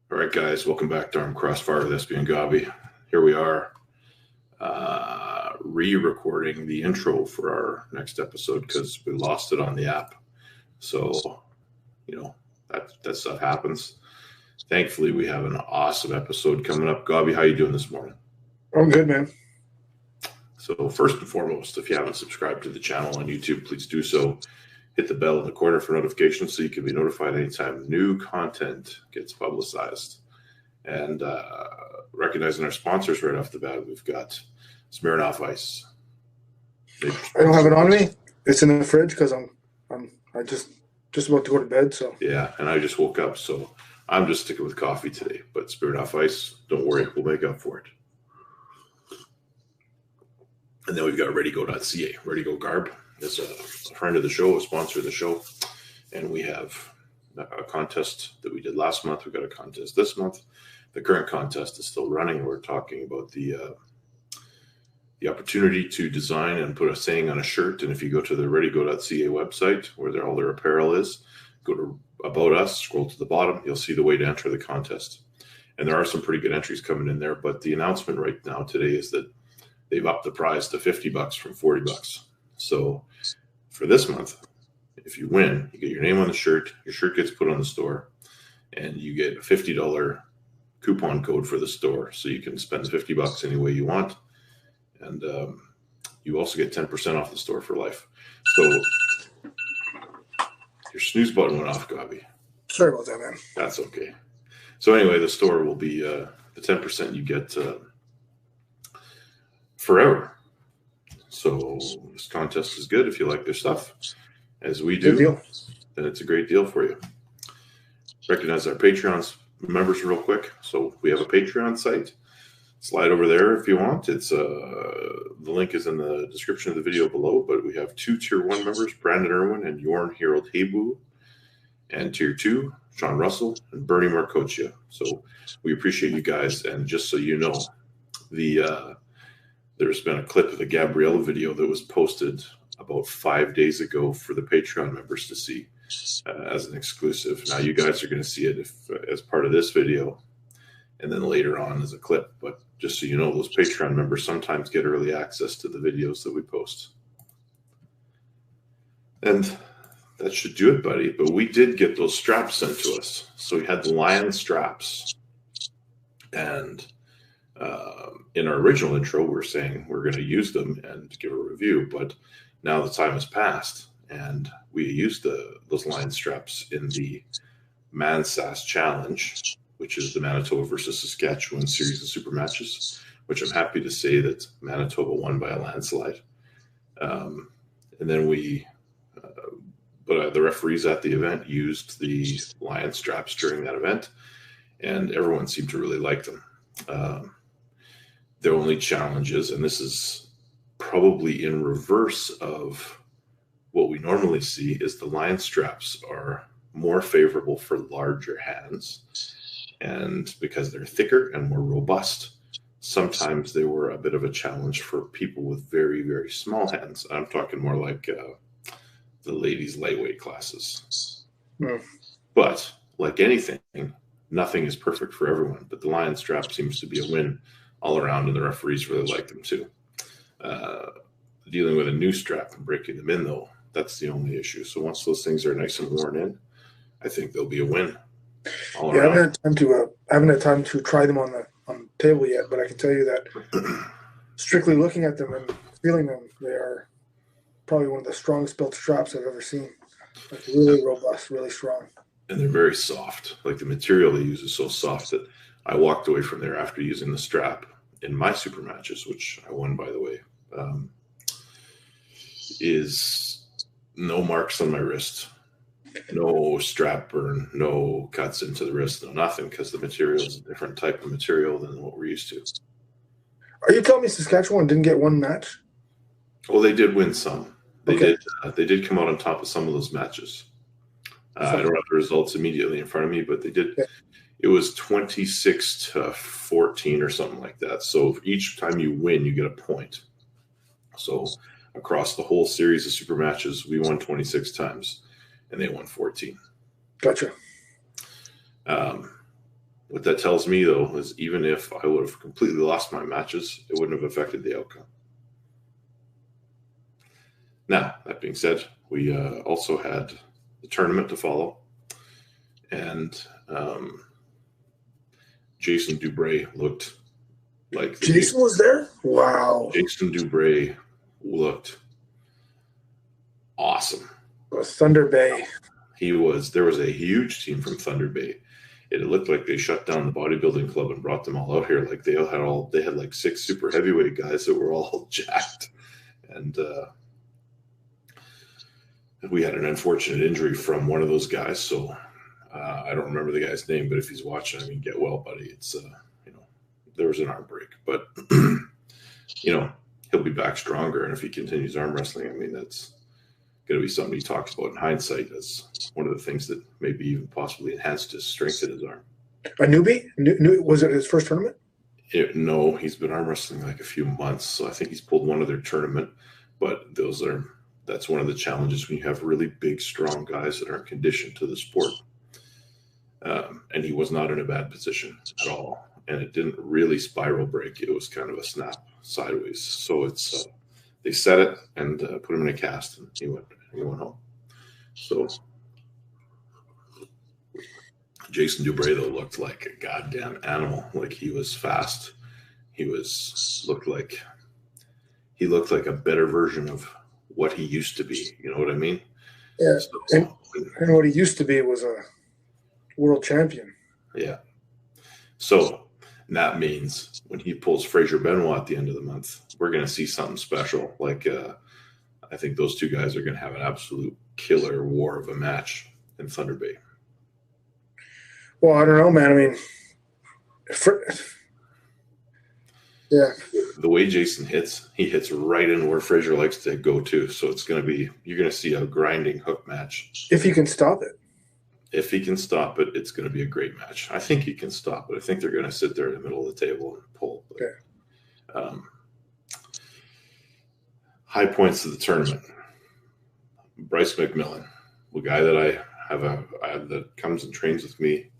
All right, guys, welcome back to Crossfire with SB and Gabi. Here we are, re-recording the intro for our next episode because we lost it on the app. So, that stuff happens. Thankfully, we have an awesome episode coming up. Gabi, how you doing this morning? I'm good, man. So, first and foremost, if you haven't subscribed to the channel on YouTube, please do so. Hit the bell in the corner for notifications so you can be notified anytime new content gets publicized. And recognizing our sponsors right off the bat, we've got Smirnoff Ice. I don't have it on me. It's in the fridge because I just about to go to bed. So yeah, and I just woke up, so I'm just sticking with coffee today. But Smirnoff Ice, don't worry, we'll make up for it. And then we've got ReadyGo.ca. ReadyGo Garb is a friend of the show, a sponsor of the show. And we have a contest that we did last month. We've got a contest this month. The current contest is still running. We're talking about the opportunity to design and put a saying on a shirt. And if you go to the ReadyGo.ca website, where all their apparel is, go to About Us, scroll to the bottom, you'll see the way to enter the contest. And there are some pretty good entries coming in there. But the announcement right now today is that they've upped the prize to $50 from $40. So for this month, if you win, you get your name on the shirt, your shirt gets put on the store, and you get a $50 coupon code for the store. So you can spend $50 any way you want. And you also get 10% off the store for life. So your snooze button went off, Gabi. Sorry about that, man. That's okay. So anyway, the store will be the 10% you get forever. So this contest is good if you like their stuff, as we do. Good deal. Then it's a great deal for you. Recognize our Patreon members real quick. So we have a Patreon site. Slide over there if you want. It's the link is in the description of the video below. But we have 2 Tier 1 members, Brandon Irwin and Jorn Harold Habu, and Tier 2, Sean Russell and Bernie Marcocia. So we appreciate you guys. And just so you know, there's been a clip of the Gabriela video that was posted about 5 days ago for the Patreon members to see as an exclusive. Now you guys are going to see it as part of this video, and then later on as a clip. But just so you know, those Patreon members sometimes get early access to the videos that we post. And that should do it, buddy. But we did get those straps sent to us. So we had the lion straps. And in our original intro, we were saying we're going to use them and give a review. But now the time has passed, and we used those lion straps in the Mansas Challenge, which is the Manitoba versus Saskatchewan series of super matches, which I'm happy to say that Manitoba won by a landslide. And then but the referees at the event used the lion straps during that event, and everyone seemed to really like them. Their only challenges, and this is probably in reverse of what we normally see, is the lion straps are more favorable for larger hands. And because they're thicker and more robust, sometimes they were a bit of a challenge for people with very, very small hands. I'm talking more like the ladies' lightweight classes. Mm. But like anything, nothing is perfect for everyone. But the lion strap seems to be a win all around, and the referees really like them too. Dealing with a new strap and breaking them in, though, that's the only issue. So once those things are nice and worn in, I think they'll be a win. I haven't had time to try them on the table yet, but I can tell you that strictly looking at them and feeling them, they are probably one of the strongest built straps I've ever seen. Like really robust, really strong. And they're very soft. Like the material they use is so soft that I walked away from there after using the strap in my super matches, which I won, by the way. Is no marks on my wrist, no strap burn, no cuts into the wrist, no nothing, because the material is a different type of material than what we're used to. Are you telling me Saskatchewan didn't get one match? Oh, they did win some. They Okay. did. They did come out on top of some of those matches. I don't have the results immediately in front of me, but they did. Okay. It was 26-14 or something like that. So each time you win, you get a point. So across the whole series of super matches, we won 26 times, and they won 14. Gotcha. What that tells me, though, is even if I would have completely lost my matches, it wouldn't have affected the outcome. Now, that being said, we also had the tournament to follow, and Jason Dubray looked like Jason was there? Wow. Jason Dubray looked awesome. Thunder Bay. There was a huge team from Thunder Bay. It looked like they shut down the bodybuilding club and brought them all out here. Like they had like 6 super heavyweight guys that were all jacked. And we had an unfortunate injury from one of those guys. So I don't remember the guy's name, but if he's watching, I mean, get well, buddy. It's, there was an arm break, but he'll be back stronger. And if he continues arm wrestling, I mean, that's going to be something he talks about in hindsight as one of the things that maybe even possibly enhanced his strength in his arm. A newbie? Was it his first tournament? No, he's been arm wrestling like a few months. So I think he's pulled one other tournament, but that's one of the challenges when you have really big, strong guys that aren't conditioned to the sport. And he was not in a bad position at all. And it didn't really spiral break. It was kind of a snap sideways. So it's, they set it and put him in a cast, and he went home. So Jason Dubray, though, looked like a goddamn animal. Like he was fast. He looked like a better version of what he used to be. You know what I mean? Yeah. And what he used to be was a world champion. Yeah. So that means when he pulls Fraser Benoit at the end of the month, we're going to see something special. Like I think those two guys are going to have an absolute killer war of a match in Thunder Bay. Well, I don't know, man. I mean, yeah. The way Jason hits, he hits right in where Fraser likes to go to. So you're going to see a grinding hook match. If he can stop it. If he can stop it, it's going to be a great match. I think he can stop it. I think they're going to sit there in the middle of the table and pull. But, okay. High points of the tournament. Bryce McMillan, the guy that I have that comes and trains with me,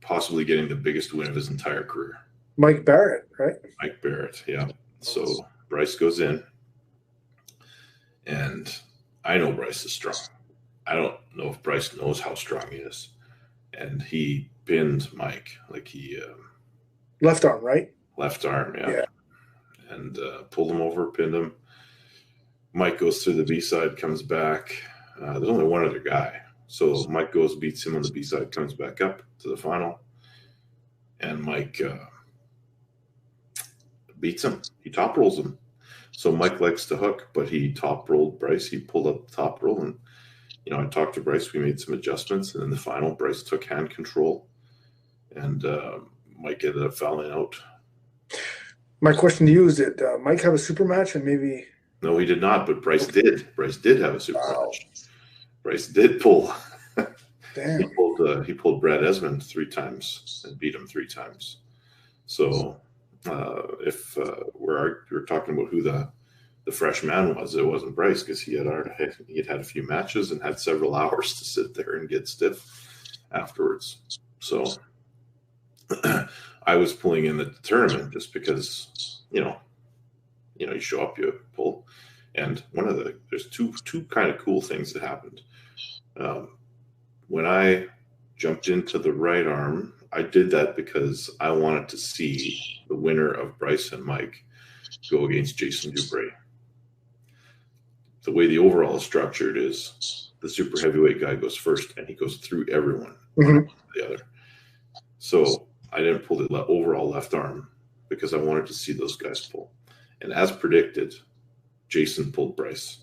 possibly getting the biggest win of his entire career. Mike Barrett, right? Mike Barrett, yeah. So Bryce goes in, and I know Bryce is strong. I don't know if Bryce knows how strong he is. And he pinned Mike. Like he... left arm, right? Left arm, yeah. And pulled him over, pinned him. Mike goes through the B-side, comes back. There's only one other guy. So Mike goes, beats him on the B-side, comes back up to the final. And Mike beats him. He top rolls him. So Mike likes to hook, but he top rolled Bryce. He pulled up the top roll, and I talked to Bryce. We made some adjustments, and in the final, Bryce took hand control, and Mike ended up fouling out. My question to you is: did Mike have a super match, and maybe? No, he did not. But Bryce did. Bryce did have a super match. Bryce did pull. Damn. He pulled Brad Esmond 3 times and beat him 3 times. So if we're talking about who the fresh man was, it wasn't Bryce, because he had had a few matches and had several hours to sit there and get stiff afterwards. So I was pulling in the tournament just because you show up, you pull, and there's two kind of cool things that happened. When I jumped into the right arm, I did that because I wanted to see the winner of Bryce and Mike go against Jason Dubray. The way the overall is structured is the super heavyweight guy goes first, and he goes through everyone, the other. So I didn't pull the overall left arm because I wanted to see those guys pull. And as predicted, Jason pulled Bryce.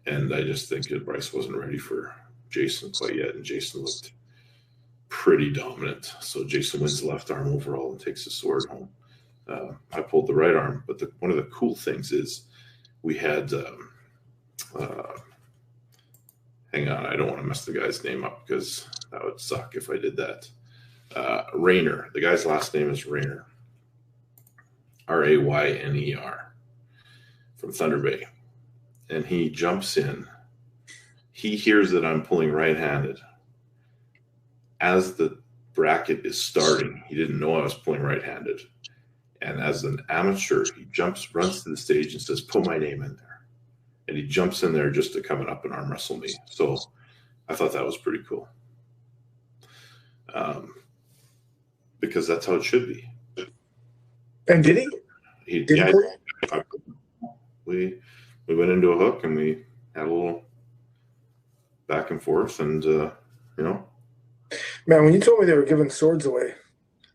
And I just think that Bryce wasn't ready for Jason quite yet, and Jason looked pretty dominant. So Jason wins the left arm overall and takes the sword home. I pulled the right arm, but one of the cool things is we had hang on, I don't want to mess the guy's name up because that would suck if I did that. Rayner. The guy's last name is Rayner. Rayner from Thunder Bay. And he jumps in. He hears that I'm pulling right-handed. as the bracket is starting, he didn't know I was pulling right-handed. And as an amateur, he runs to the stage and says, "Put my name in there." And he jumps in there just to come up and arm wrestle me. So I thought that was pretty cool. Because that's how it should be. And did he? We went into a hook and we had a little back and forth, and Man, when you told me they were giving swords away,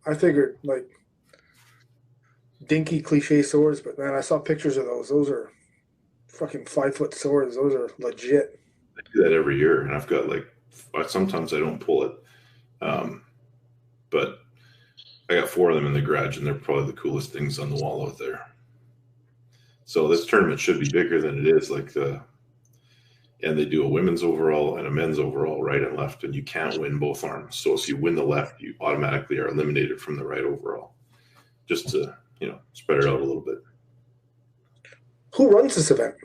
I figured like dinky cliche swords, but man, I saw pictures of those. Those are fucking 5-foot swords. Those are legit. I do that every year, and I've got sometimes I don't pull it, but I got 4 of them in the garage, and they're probably the coolest things on the wall out there. So this tournament should be bigger than it is. And they do a women's overall and a men's overall, right and left, and you can't win both arms. So if you win the left, you automatically are eliminated from the right overall. Just to spread it out a little bit. Who runs this event?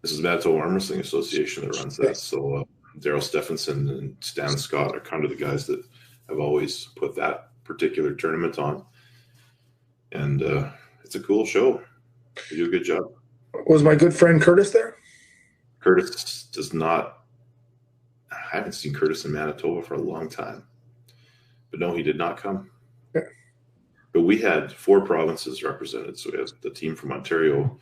This is Manitoba Arm Wrestling Association that runs that. So Daryl Stephenson and Stan Scott are kind of the guys that have always put that particular tournament on. And it's a cool show. They do a good job. Was my good friend Curtis there? Curtis does not. I haven't seen Curtis in Manitoba for a long time. But no, he did not come. Yeah. But we had 4 provinces represented. So we had the team from Ontario,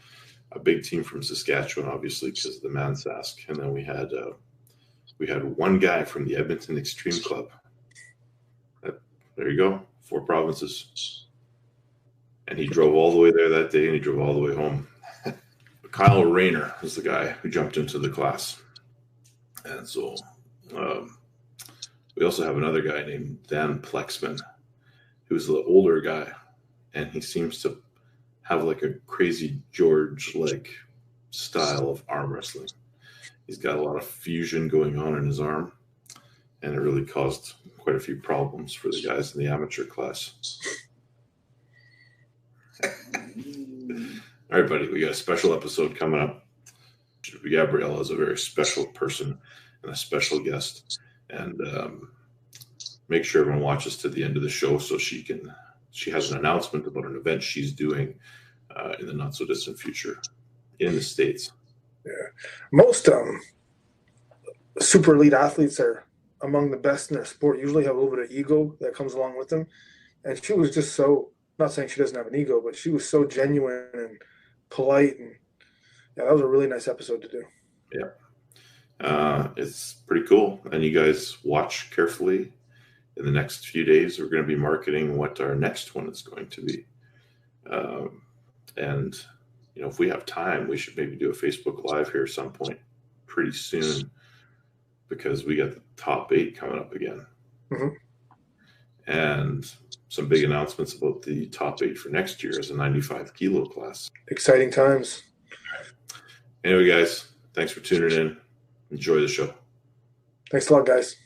a big team from Saskatchewan, obviously, because of the Mansask. And then we had 1 guy from the Edmonton Extreme Club. There you go. 4 provinces. And he drove all the way there that day, and he drove all the way home. Kyle Rayner is the guy who jumped into the class. And so we also have another guy named Dan Plexman, who's the older guy, and he seems to have like a crazy George-like style of arm wrestling. He's got a lot of fusion going on in his arm, and it really caused quite a few problems for the guys in the amateur class. All right, buddy, we got a special episode coming up. Gabriela is a very special person and a special guest, and make sure everyone watches to the end of the show so she has an announcement about an event she's doing in the not so distant future in the States. Yeah, most super elite athletes are among the best in their sport. Usually have a little bit of ego that comes along with them, and she was just so. Not saying she doesn't have an ego, but she was so genuine and polite, and yeah, that was a really nice episode to do. Yeah, it's pretty cool, and you guys watch carefully. In the next few days, we're going to be marketing what our next one is going to be, and if we have time, we should maybe do a Facebook Live here at some point pretty soon, because we got the top 8 coming up again, and some big announcements about the top 8 for next year as a 95 kilo class. Exciting times. Anyway, guys, thanks for tuning in. Enjoy the show. Thanks a lot, guys.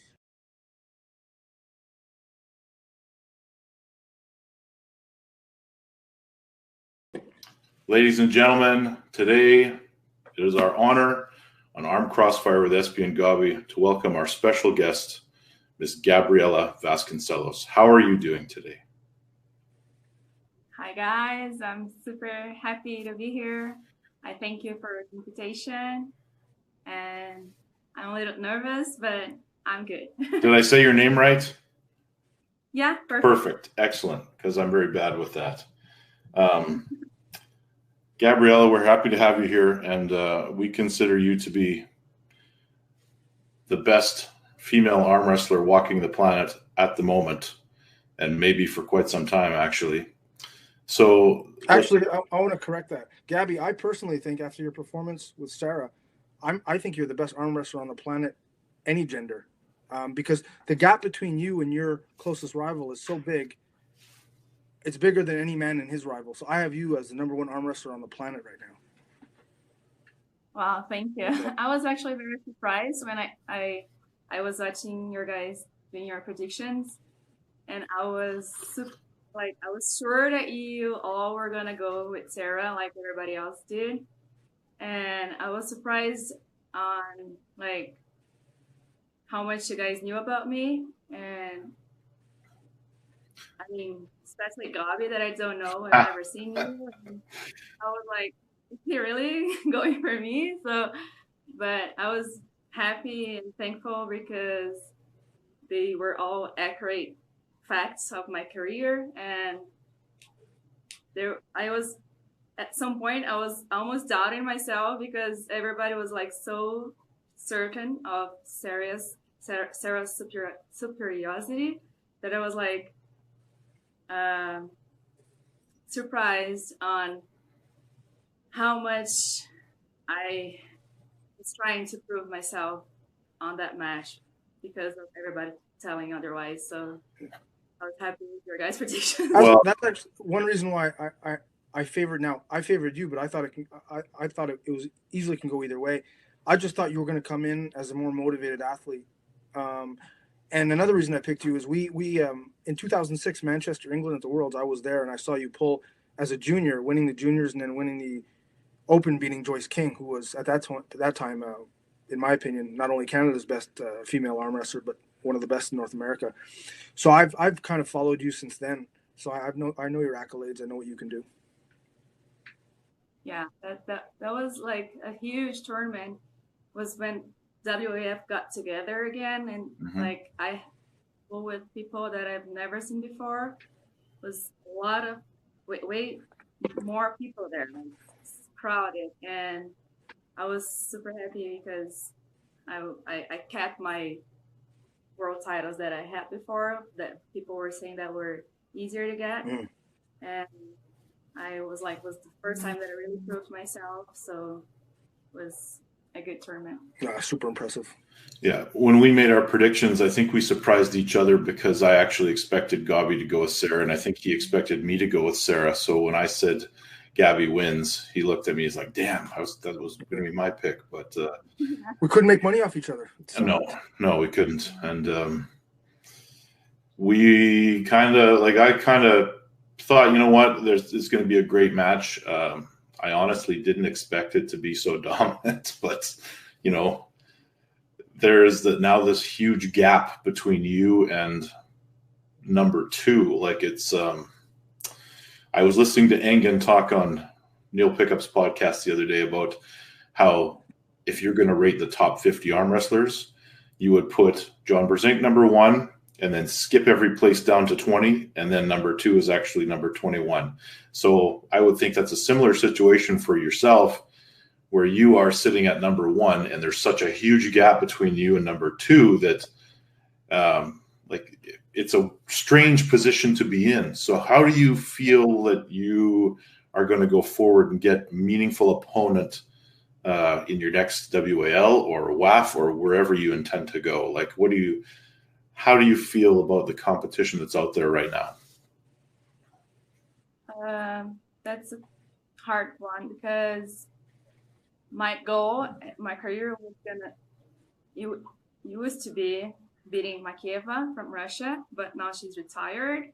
Ladies and gentlemen, today it is our honor on Armed Crossfire with Espy and Gabi to welcome our special guest, Miss Gabriela Vaconcelos. How are you doing today? Hi, guys. I'm super happy to be here. I thank you for the invitation. And I'm a little nervous, but I'm good. Did I say your name right? Yeah, perfect. Perfect. Excellent, because I'm very bad with that. Gabriela, we're happy to have you here, and we consider you to be the best female arm wrestler walking the planet at the moment, and maybe for quite some time, actually. So, actually, I want to correct that, Gabby. I personally think after your performance with Sarah, I think you're the best arm wrestler on the planet, any gender, because the gap between you and your closest rival is so big. It's bigger than any man and his rival. So I have you as the #1 arm wrestler on the planet right now. Wow, thank you. I was actually very surprised when I was watching your guys doing your predictions, and I was sure that you all were gonna go with Sarah like everybody else did, and I was surprised on how much you guys knew about me, and I mean, especially Gabi that I don't know. I've never seen you. And I was like, is he really going for me? So, but I was happy and thankful because they were all accurate facts of my career, and there I was at some point I was almost doubting myself because everybody was like so certain of Sarah's superiority that I was like um, surprised on how much I was trying to prove myself on that match because of everybody telling otherwise. So I was happy with your guys' predictions. Well, that's actually one reason why I favored you, but I thought I thought it was easily can go either way. I just thought you were going to come in as a more motivated athlete. And another reason I picked you is we in 2006 Manchester, England at the Worlds, I was there and I saw you pull as a junior, winning the juniors and then winning the Open, beating Joyce King, who was at that time, in my opinion, not only Canada's best female arm wrestler, but one of the best in North America. So I've kind of followed you since then. So I know your accolades. I know what you can do. Yeah, that was like a huge tournament. Was when WAF got together again, and like I go with people that I've never seen before. Was a lot of way more people there, like crowded, and I was super happy because I kept my world titles that I had before that people were saying that were easier to get, and I was like, was the first time that I really proved myself, so it was a good tournament. Yeah, super impressive. Yeah, when we made our predictions, I think we surprised each other because I actually expected Gabi to go with Sarah, and I think he expected me to go with Sarah. So when I said Gabi wins, he looked at me. He's like, "Damn, that was going to be my pick." But we couldn't make money off each other. No, we couldn't, and we kind of I kind of thought, you know what, it's going to be a great match. I honestly didn't expect it to be so dominant, but you know, there's now this huge gap between you and number two. Like it's, I was listening to Engen talk on Neil Pickup's podcast the other day about how if you're going to rate the top 50 arm wrestlers, you would put John Brzenk number one, and then skip every place down to 20, and then number two is actually number 21. So I would think that's a similar situation for yourself, where you are sitting at number one, and there's such a huge gap between you and number two that it's a strange position to be in. So how do you feel that you are going to go forward and get meaningful opponent in your next WAL or WAF or wherever you intend to go? Like, how do you feel about the competition that's out there right now? That's a hard one because my goal, my career was used to be beating Makieva from Russia, but now she's retired.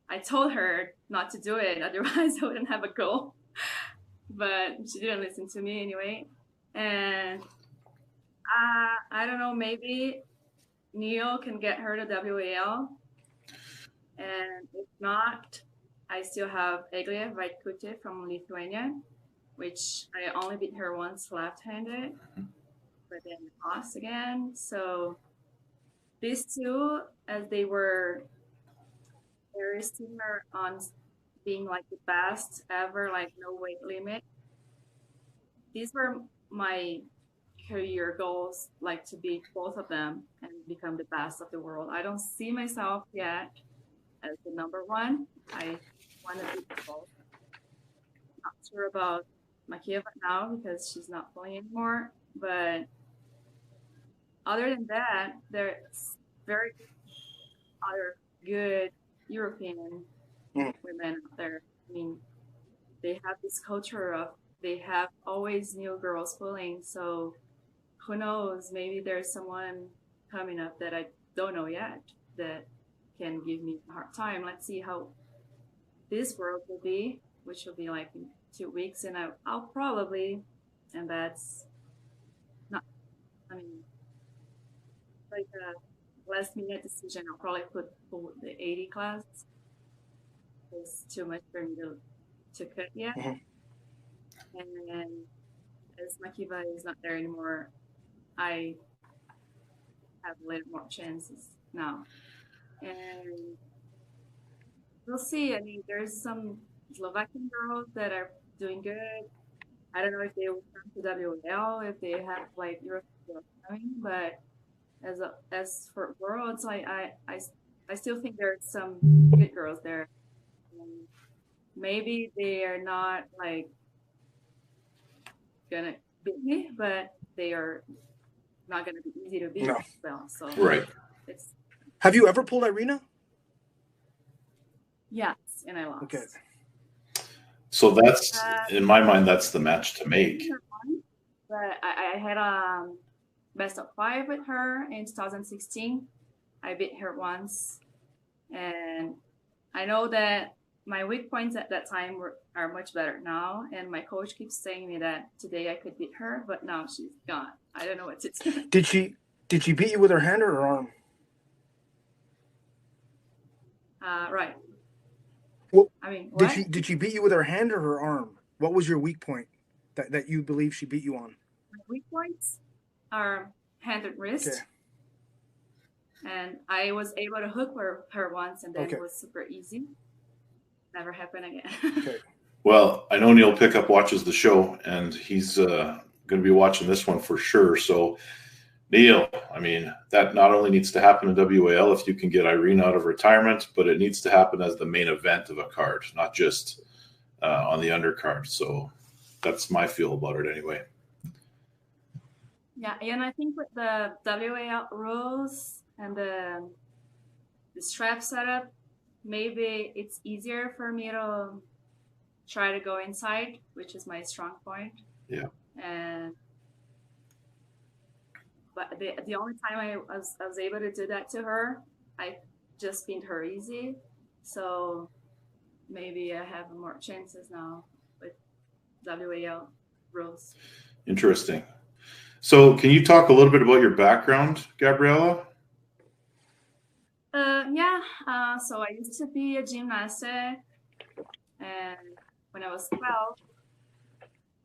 I told her not to do it, otherwise I wouldn't have a goal. But she didn't listen to me anyway. And I don't know, maybe Neil can get her to WAL. And if not, I still have Eglė Vaitkutė from Lithuania, which I only beat her once left-handed, but then lost again. So these two, as they were very similar on being like the best ever, like no weight limit, these were my career goals, like to beat both of them and become the best of the world. I don't see myself yet as the number one. I want to beat both. Not sure about Makieva now because she's not playing anymore, but other than that, there's very other good European women out there. I mean, they have this culture of they have always new girls pulling. So who knows? Maybe there's someone coming up that I don't know yet that can give me a hard time. Let's see how this world will be, which will be like in 2 weeks, and I'll probably, and that's not, I mean, a like a last minute decision. I'll probably put the 80 class. It's too much for me to cut yet. Mm-hmm. And then as Makiba is not there anymore, I have a little more chances now. And we'll see. I mean, there's some Slovakian girls that are doing good. I don't know if they will come to WL, if they have like Europe coming, but as for worlds, I still think there's some good girls there. Maybe they are not like gonna beat me, but they are not gonna be easy to beat. No. Well, so right. Have you ever pulled Irina? Yes, and I lost. Okay. So that's in my mind, that's the match to make. But I had a best of 5 with her in 2016. I beat her once, and I know that my weak points at that time are much better now, and my coach keeps saying me that today I could beat her, but now she's gone. I don't know what to do. Did she beat you with her hand or her arm? Right. Well, I mean, did she beat you with her hand or her arm? What was your weak point that you believe she beat you on? My weak points are hand and wrist. Okay. And I was able to hook her once, and then it was super easy. Never happened again. Okay. Well, I know Neil Pickup watches the show, and he's going to be watching this one for sure. So, Neil, I mean, that not only needs to happen in WAL if you can get Irina out of retirement, but it needs to happen as the main event of a card, not just on the undercard. So that's my feel about it anyway. Yeah, and I think with the WAL rules and the strap setup, maybe it's easier for me to try to go inside, which is my strong point. Yeah. But the only time I was able to do that to her, I just pinned her easy. So maybe I have more chances now with WAL rules. Interesting. So can you talk a little bit about your background, Gabriela? So I used to be a gymnastic, and when I was 12,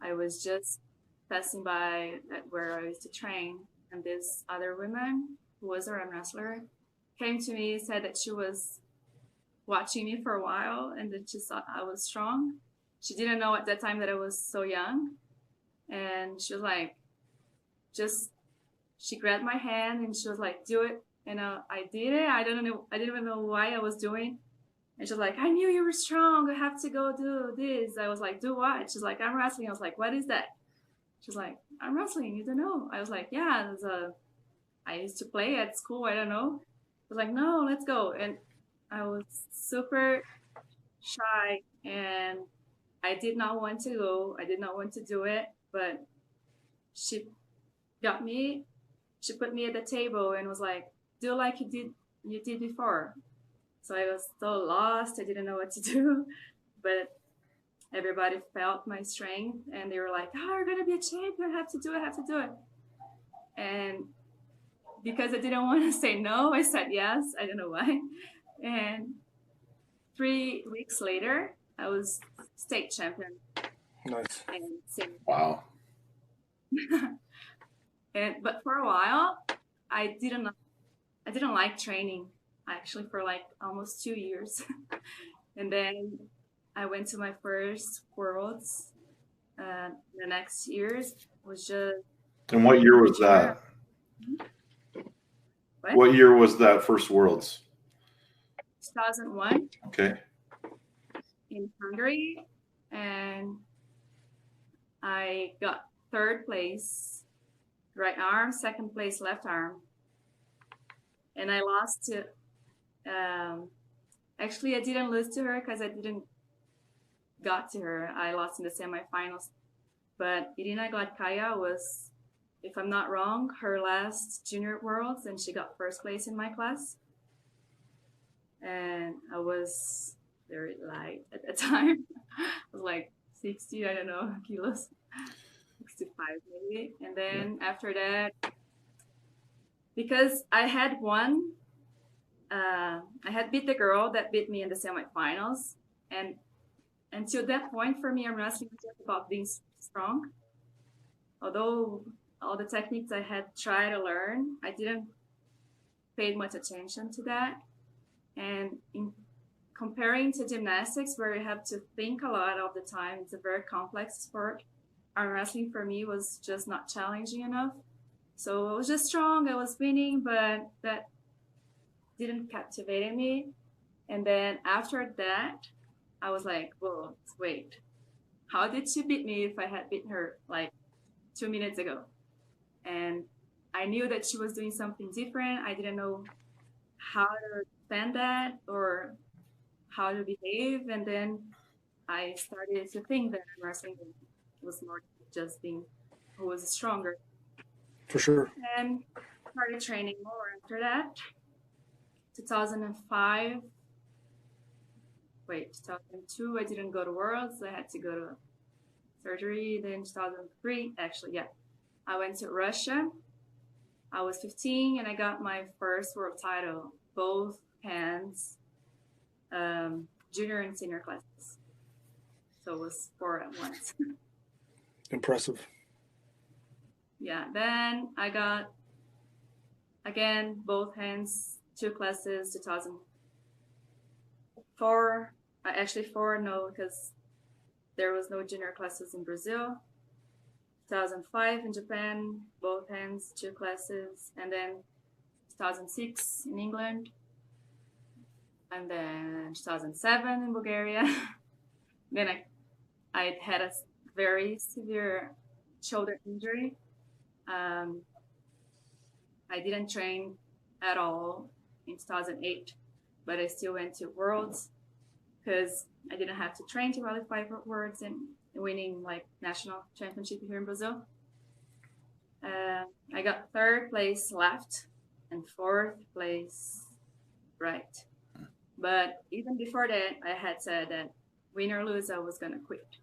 I was just passing by at where I used to train, and this other woman who was a arm wrestler came to me, said that she was watching me for a while, and that she thought I was strong. She didn't know at that time that I was so young, and she was like, she grabbed my hand and she was like, do it. And I did it. I didn't even know why I was doing. And she was like, I knew you were strong. I have to go do this. I was like, do what? She's like, I'm wrestling. I was like, what is that? She's like, I'm wrestling. You don't know. I was like, yeah, I used to play at school. I don't know. I was like, no, let's go. And I was super shy and I did not want to go. I did not want to do it, but she got me. She put me at the table and was like, do like you did before. So I was so lost. I didn't know what to do, but everybody felt my strength and they were like, oh, you're going to be a champion. I have to do it. And because I didn't want to say no, I said yes. I don't know why. And 3 weeks later, I was state champion. Nice. Wow. But for a while, I didn't like training, actually, for like almost 2 years. And then I went to my first Worlds. The next years was just... And what year was that? What year was that first Worlds? 2001. Okay. In Hungary. And I got 3rd place, right arm, 2nd place, left arm. And I lost to, actually I didn't lose to her because I didn't got to her. I lost in the semifinals. But Irina Gladkaya was, if I'm not wrong, her last junior worlds, and she got 1st place in my class. And I was very light at the time. I was like 60, I don't know, kilos. 65 maybe. And then after that, because I had beat the girl that beat me in the semifinals, and until that point for me, arm wrestling was just about being strong. Although all the techniques I had tried to learn, I didn't pay much attention to that. And in comparing to gymnastics, where you have to think a lot of the time, it's a very complex sport. Arm wrestling for me was just not challenging enough. So I was just strong, I was winning, but that didn't captivate me. And then after that, I was like, whoa, wait, how did she beat me if I had beaten her like 2 minutes ago? And I knew that she was doing something different. I didn't know how to defend that or how to behave. And then I started to think that wrestling was more just being who was stronger. For sure. And started training more after that. 2002, I didn't go to Worlds. I had to go to surgery. Then 2003, actually, yeah, I went to Russia. I was 15 and I got my first world title, both hands, junior and senior classes. So it was 4 at once. Impressive. Yeah, then I got, again, both hands, 2 classes, 2004. Actually 4, no, because there was no junior classes in Brazil. 2005 in Japan, both hands, 2 classes, and then 2006 in England, and then 2007 in Bulgaria. Then I had a very severe shoulder injury. I didn't train at all in 2008, but I still went to Worlds because I didn't have to train to qualify for Worlds and winning like national championship here in Brazil. I got 3rd place left and 4th place right. But even before that, I had said that win or lose, I was gonna quit.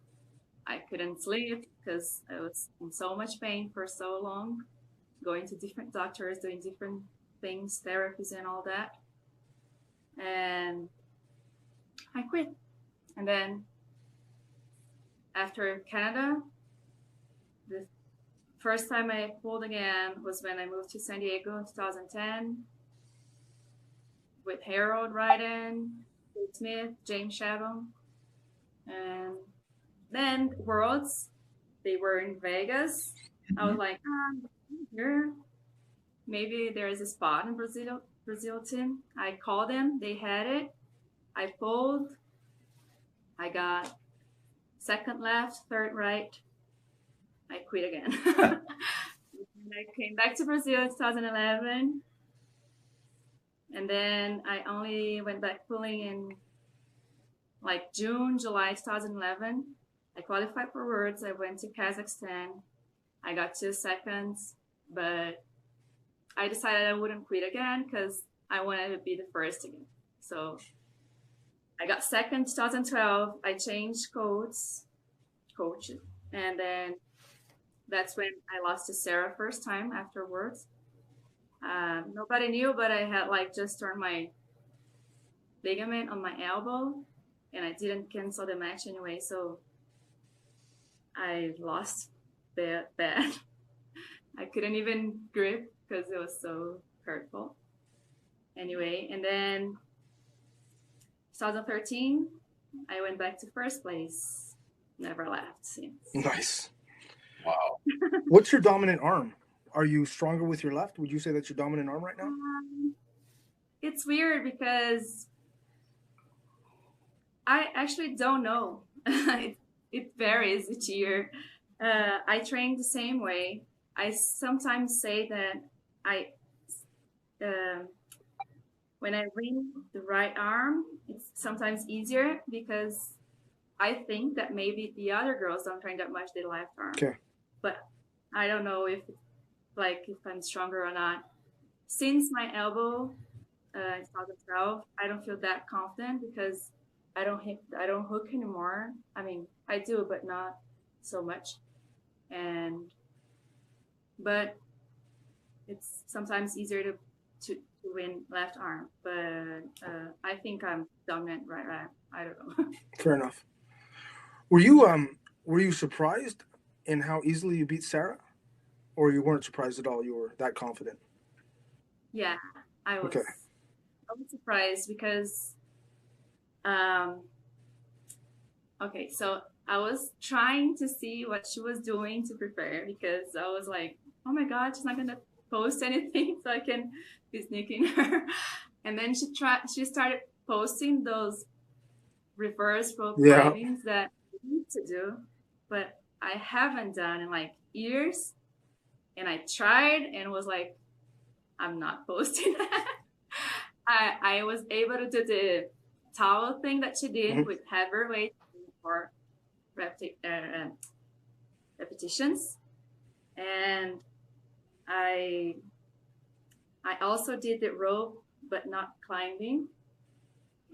I couldn't sleep because I was in so much pain for so long, going to different doctors, doing different things, therapies and all that. And I quit. And then after Canada, the first time I pulled again was when I moved to San Diego in 2010 with Harold Ryden, Dave Smith, James Shadow. And then Worlds, they were in Vegas. I was like, here, maybe there is a spot in Brazil team. I called them, they had it. I pulled, I got 2nd left, 3rd right. I quit again. I came back to Brazil in 2011. And then I only went back pulling in like June, July 2011. I qualified for Worlds. I went to Kazakhstan. I got 2 seconds, but I decided I wouldn't quit again because I wanted to be the first again. So I got 2nd 2012. I changed coaches, and then that's when I lost to Sarah first time afterwards. Nobody knew, but I had like just torn my ligament on my elbow, and I didn't cancel the match anyway, so I lost bad. I couldn't even grip because it was so hurtful. Anyway, and then 2013, I went back to 1st place. Never left since. Nice. Wow. What's your dominant arm? Are you stronger with your left? Would you say that's your dominant arm right now? It's weird because I actually don't know. It varies each year. I train the same way. I sometimes say that when I win the right arm, it's sometimes easier because I think that maybe the other girls don't train that much the left arm. Okay. But I don't know if I'm stronger or not. Since my elbow in 2012, I don't feel that confident because I don't hook anymore. I mean, I do, but not so much. But it's sometimes easier to win left arm, but I think I'm dominant right arm. I don't know. Fair enough. Were you surprised in how easily you beat Sarah, or you weren't surprised at all? You were that confident. Yeah, I was. Okay. I was surprised because, okay, so I was trying to see what she was doing to prepare, because I was like, oh my God, she's not gonna post anything, so I can be sneaking her. And then she started posting those reverse rope climbings that I need to do, but I haven't done in like years. And I tried and was like, I'm not posting that. I was able to do the towel thing that she did with heavier weight for repetitions, and I also did the rope but not climbing,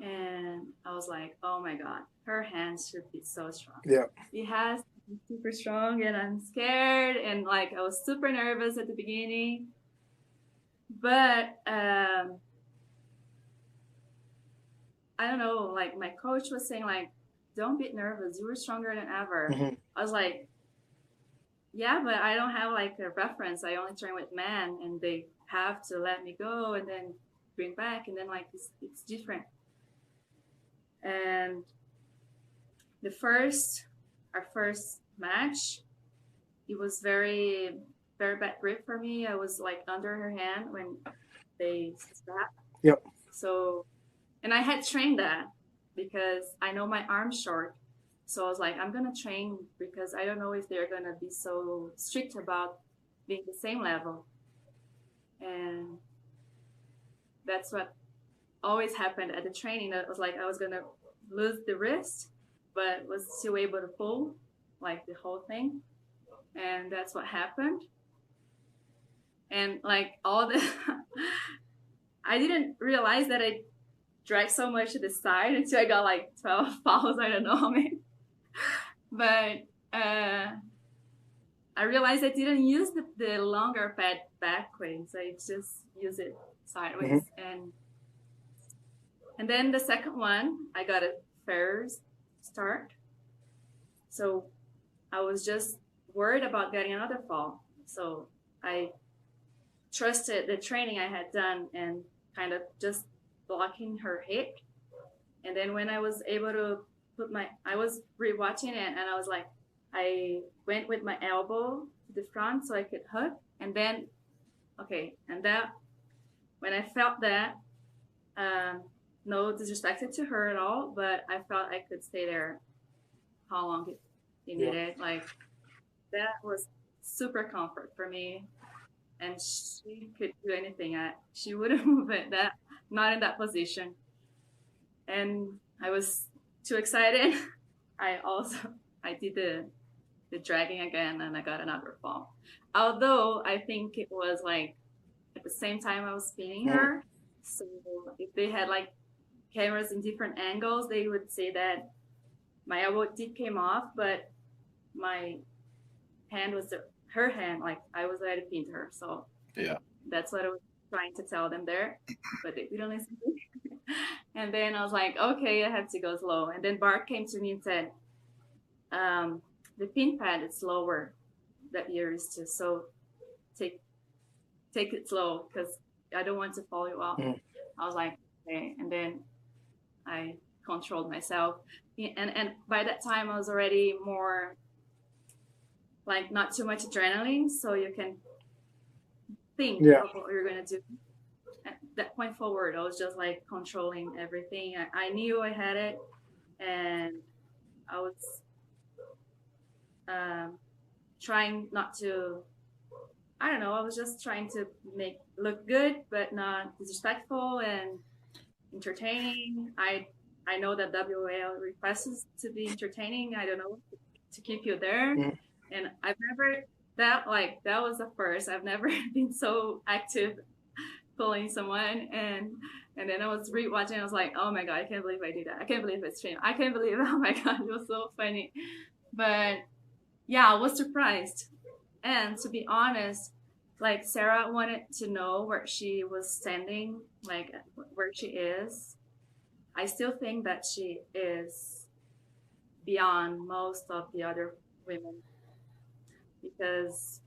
and I was like, oh my God, her hands should be so strong. Yeah, it has to be super strong, and I'm scared, and like I was super nervous at the beginning, but I don't know, like my coach was saying, like, don't be nervous, you were stronger than ever. I was like, yeah, but I don't have like a reference. I only train with men, and they have to let me go and then bring back, and then like it's different. And our first match, it was very, very bad grip for me. I was like under her hand when they strapped. Yep. So, and I had trained that because I know my arm's short. So I was like, I'm going to train because I don't know if they're going to be so strict about being the same level. And that's what always happened at the training. It was like I was going to lose the wrist, but was still able to pull like the whole thing. And that's what happened. And like all the, I didn't realize that I dragged so much to the side until I got like 12 fouls. I don't know how many. But I realized I didn't use the longer pad backwards. I just use it sideways. And then the second one, I got a fair start. So I was just worried about getting another fall. So I trusted the training I had done and kind of just blocking her hip. And then when I was able to I was rewatching it, and I was like, I went with my elbow to the front so I could hook, and then, okay, and that, when I felt that, no disrespect to her at all, but I felt I could stay there how long it needed. Like, that was super comfort for me, and she could do anything. She wouldn't move it, not in that position. And I was too excited. I did the dragging again, and I got another fall. Although I think it was like at the same time I was spinning her. So if they had like cameras in different angles, they would say that my elbow did came off, but my hand was her hand, like I was ready to pin her. So yeah, that's what I was trying to tell them there, but they didn't listen to me. And then I was like, okay, I have to go slow. And then Bart came to me and said, the pin pad is slower that you're used to, so take it slow because I don't want to fall you off. I was like, okay. And then I controlled myself. And by that time I was already more like not too much adrenaline, so you can think of what you're going to do. At that point forward, I was just like controlling everything. I knew I had it, and I was trying not to, I don't know, I was just trying to look good, but not disrespectful and entertaining. I know that WL requests to be entertaining. I don't know, to keep you there. And I've never, that was the first. I've never been so active pulling someone, and then I was rewatching. I was like, oh my God, I can't believe I did that. I can't believe it's stream. I can't believe, oh my God, it was so funny. But yeah, I was surprised. And to be honest, like Sarah wanted to know where she was standing, like where she is. I still think that she is beyond most of the other women because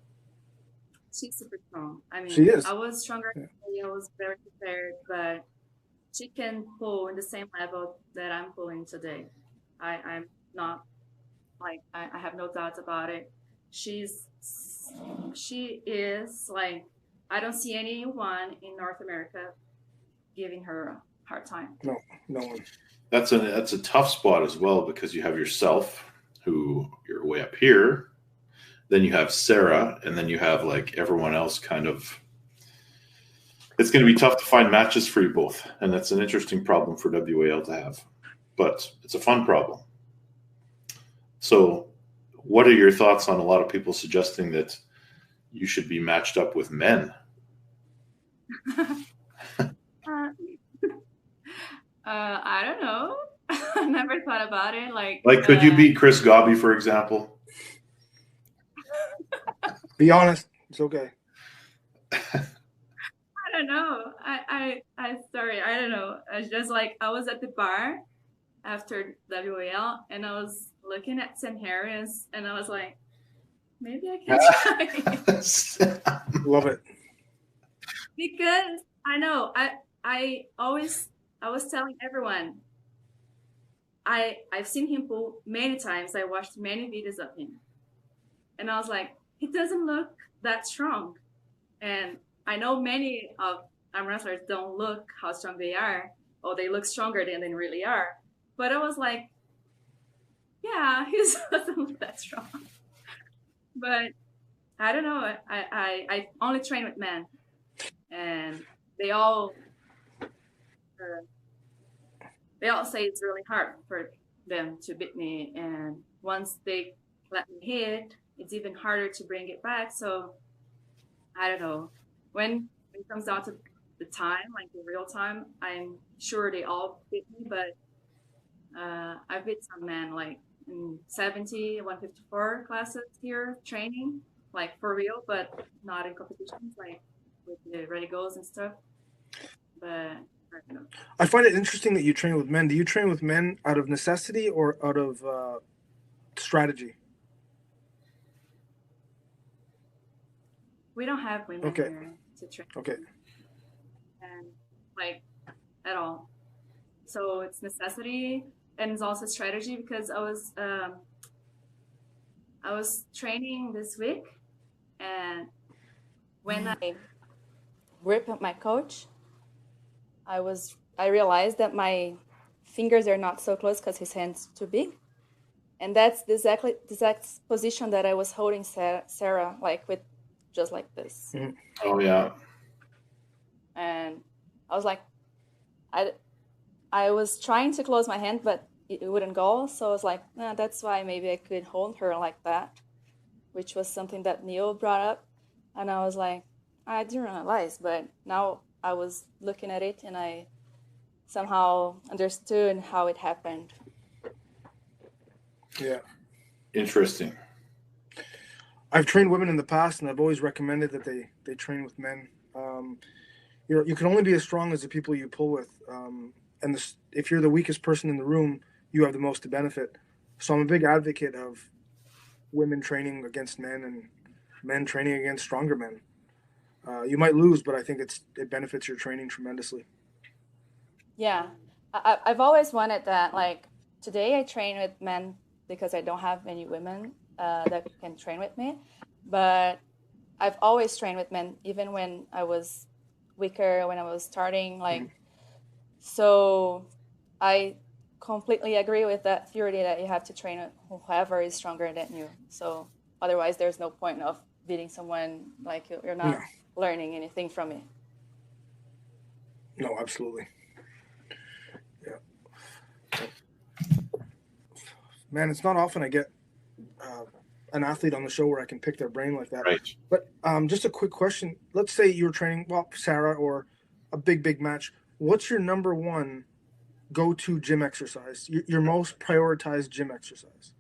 she's super strong. I She mean, is. I was stronger. Yeah. I was very prepared, but she can pull in the same level that I'm pulling today. I'm not like I have no doubts about it. She is like I don't see anyone in North America giving her a hard time. No one. That's a tough spot as well because you have yourself, who you're way up here. Then you have Sarah, and then you have like everyone else kind of. It's going to be tough to find matches for you both, and that's an interesting problem for WAL to have, but it's a fun problem. So, what are your thoughts on a lot of people suggesting that you should be matched up with men? I don't know. I never thought about it. Like could you beat Chris Gobby, for example? Be honest. It's okay. I don't know. I sorry. I don't know. I just like I was at the bar after WAL and I was looking at Sam Harris and I was like, maybe I can try. Love it. Because I know I was telling everyone I've seen him pull many times. I watched many videos of him. And I was like, he doesn't look that strong. And I know many of arm wrestlers don't look how strong they are, or they look stronger than they really are. But I was like, yeah, he doesn't look that strong. But I don't know. I only train with men, and they all say it's really hard for them to beat me. And once they let me hit, it's even harder to bring it back. So I don't know. When it comes down to the time, like the real time, I'm sure they all beat me, but I beat some men like in 70, 154 classes here, training, like for real, but not in competitions, like with the ready goals and stuff. But I don't know. I find it interesting that you train with men. Do you train with men out of necessity or out of strategy? We don't have women here to train. Okay. And like at all. So it's necessity and it's also strategy because I was training this week and when I grip my coach, I realized that my fingers are not so close because his hand's too big. And that's the exact position that I was holding Sarah like with just like this. Mm-hmm. Oh yeah. And I was like, I was trying to close my hand, but it wouldn't go. So I was like, that's why maybe I could hold her like that, which was something that Neil brought up. And I was like, I didn't realize, but now I was looking at it and I somehow understood how it happened. Yeah. Interesting. I've trained women in the past, and I've always recommended that they train with men. You can only be as strong as the people you pull with, and if you're the weakest person in the room, you have the most to benefit. So I'm a big advocate of women training against men and men training against stronger men. You might lose, but I think it benefits your training tremendously. Yeah, I've always wanted that. Like today, I train with men because I don't have any women that can train with me. But I've always trained with men, even when I was weaker, when I was starting. Like, so I completely agree with that theory that you have to train with whoever is stronger than you. So otherwise, there's no point of beating someone like you're not learning anything from it. No, absolutely. Yeah. Man, it's not often I get an athlete on the show where I can pick their brain like that. Right. But just a quick question. Let's say you're training, Sarah, or a big match. What's your number one go-to gym exercise? Your most prioritized gym exercise?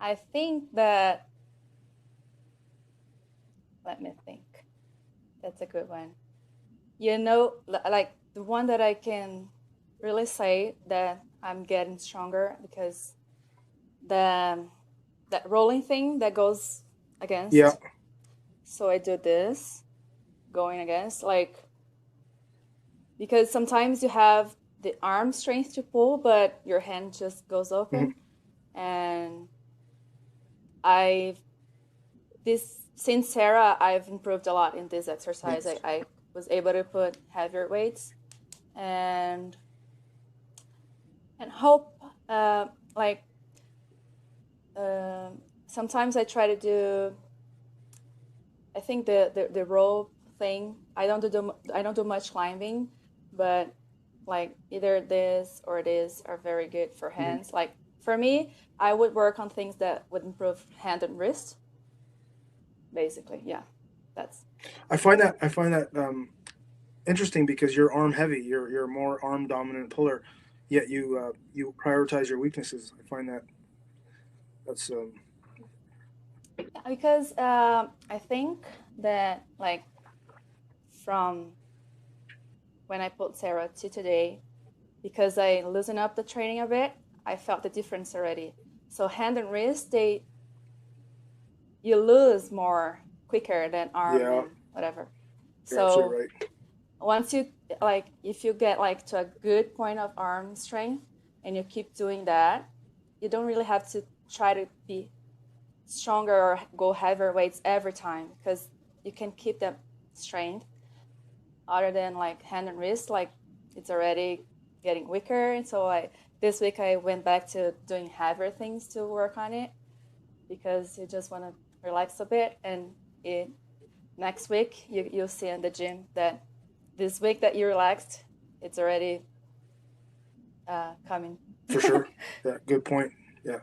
I think that, let me think. That's a good one. You know, like the one that I can really say that I'm getting stronger because the that rolling thing that goes against. Yeah. So I do this, going against, like, because sometimes you have the arm strength to pull, but your hand just goes open. And since Sarah, I've improved a lot in this exercise. I was able to put heavier weights and hope, like, sometimes I try to do, I think the rope thing, I don't do much climbing, but like either this or this are very good for hands. Like for me, I would work on things that would improve hand and wrist. Basically, yeah, that's. I find that interesting because you're arm heavy. You're a more arm dominant puller, yet you prioritize your weaknesses. I find that's Because I think that, like, from when I put Sarah to today, because I loosened up the training a bit, I felt the difference already. So hand and wrist, you lose more quicker than arm and whatever. You're absolutely right. Once you, like, if you get like to a good point of arm strength and you keep doing that, you don't really have to try to be stronger or go heavier weights every time, because you can keep that strength. Other than like hand and wrist, like it's already getting weaker. And so this week I went back to doing heavier things to work on it, because you just want to relax a bit. And next week you'll see in the gym that this week that you relaxed, it's already coming. For sure. Yeah, good point. Yeah,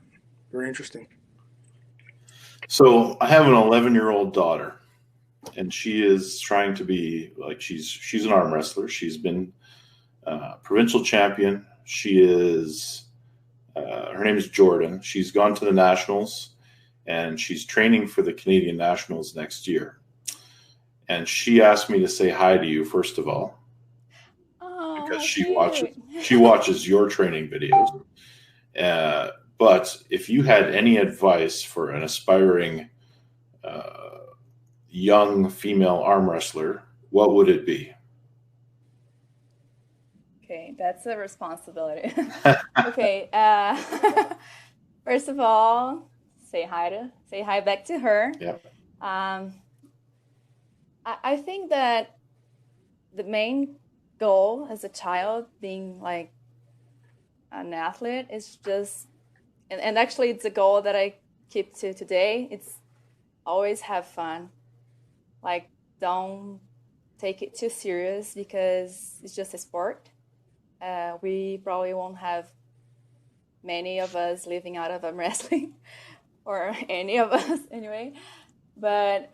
very interesting. So I have an 11-year-old daughter, and she is trying to be like, she's an arm wrestler. She's been provincial champion. She is her name is Jordan. She's gone to the nationals, and she's training for the Canadian nationals next year. And she asked me to say hi to you first of all, because she watches your training videos. But if you had any advice for an aspiring young female arm wrestler, what would it be? Okay, that's a responsibility. Okay, first of all, say hi back to her. Yeah. I think that the main goal as a child, being like an athlete, is just, and actually it's a goal that I keep to today. It's always have fun. Like, don't take it too serious, because it's just a sport. We probably won't have many of us living out of arm wrestling, or any of us anyway. But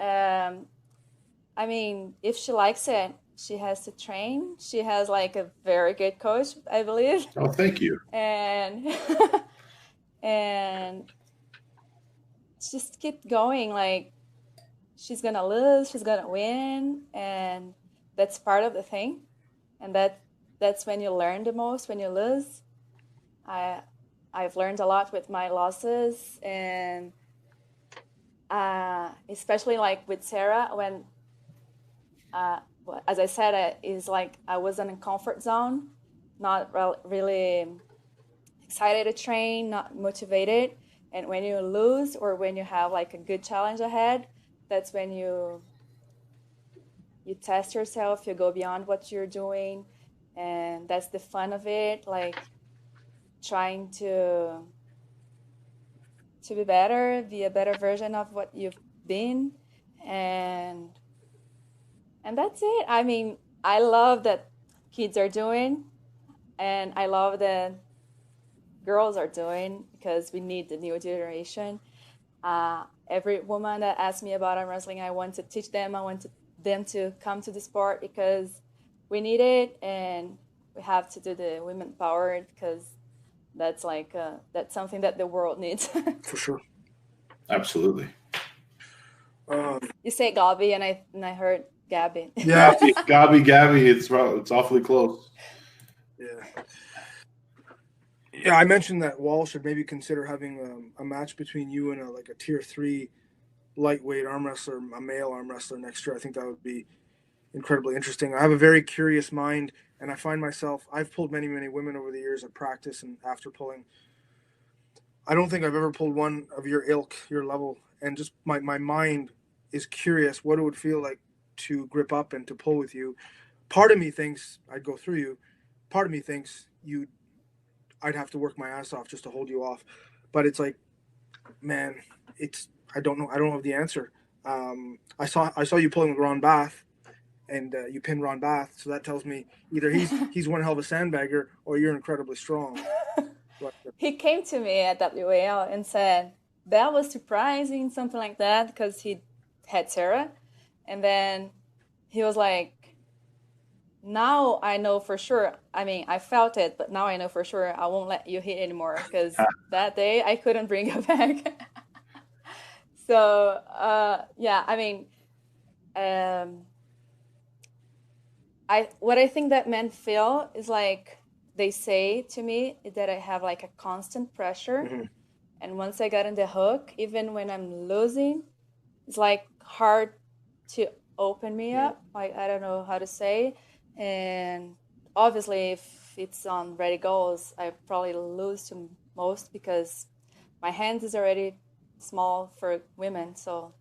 I mean, if she likes it, she has to train. She has like a very good coach, I believe. Oh, thank you. And and just keep going. Like, she's gonna lose, she's gonna win, and that's part of the thing. And that's when you learn the most, when you lose. I've learned a lot with my losses, and especially like with Sarah, when as I said, is like I was in a comfort zone, not really excited to train, not motivated. And when you lose, or when you have like a good challenge ahead, that's when you test yourself, you go beyond what you're doing. And that's the fun of it, like trying to be better, be a better version of what you've been. And that's it. I mean, I love that kids are doing, and I love that girls are doing, because we need the new generation. Every woman that asks me about arm wrestling, I want to teach them. I want them to come to the sport, because we need it, and we have to do the women powered, because that's like that's something that the world needs. For sure. Absolutely. You say Gabi, and I heard Gabby. Yeah, Gabby. It's awfully close. yeah. Yeah, I mentioned that Wall should maybe consider having a match between you and a tier 3 lightweight arm wrestler, a male arm wrestler next year. I think that would be incredibly interesting. I have a very curious mind, and I find myself, I've pulled many, many women over the years at practice and after pulling. I don't think I've ever pulled one of your ilk, your level, and just my mind is curious what it would feel like to grip up and to pull with you. Part of me thinks I'd go through you. Part of me thinks I'd have to work my ass off just to hold you off. But it's like, man, I don't know. I don't have the answer. I saw you pulling with Ron Bath, and you pinned Ron Bath, so that tells me either he's one hell of a sandbagger or you're incredibly strong. But, he came to me at WAL and said that was surprising, something like that, because he had Sarah, and then he was like, now I know for sure. I mean, I felt it, but now I know for sure I won't let you hit anymore, because that day I couldn't bring you back. So yeah, I mean, what I think that men feel is like, they say to me that I have like a constant pressure. Mm-hmm. And once I got in the hook, even when I'm losing, it's like hard to open me up. Like, I don't know how to say. And obviously, if it's on ready goals, I probably lose to most, because my hands is already small for women. So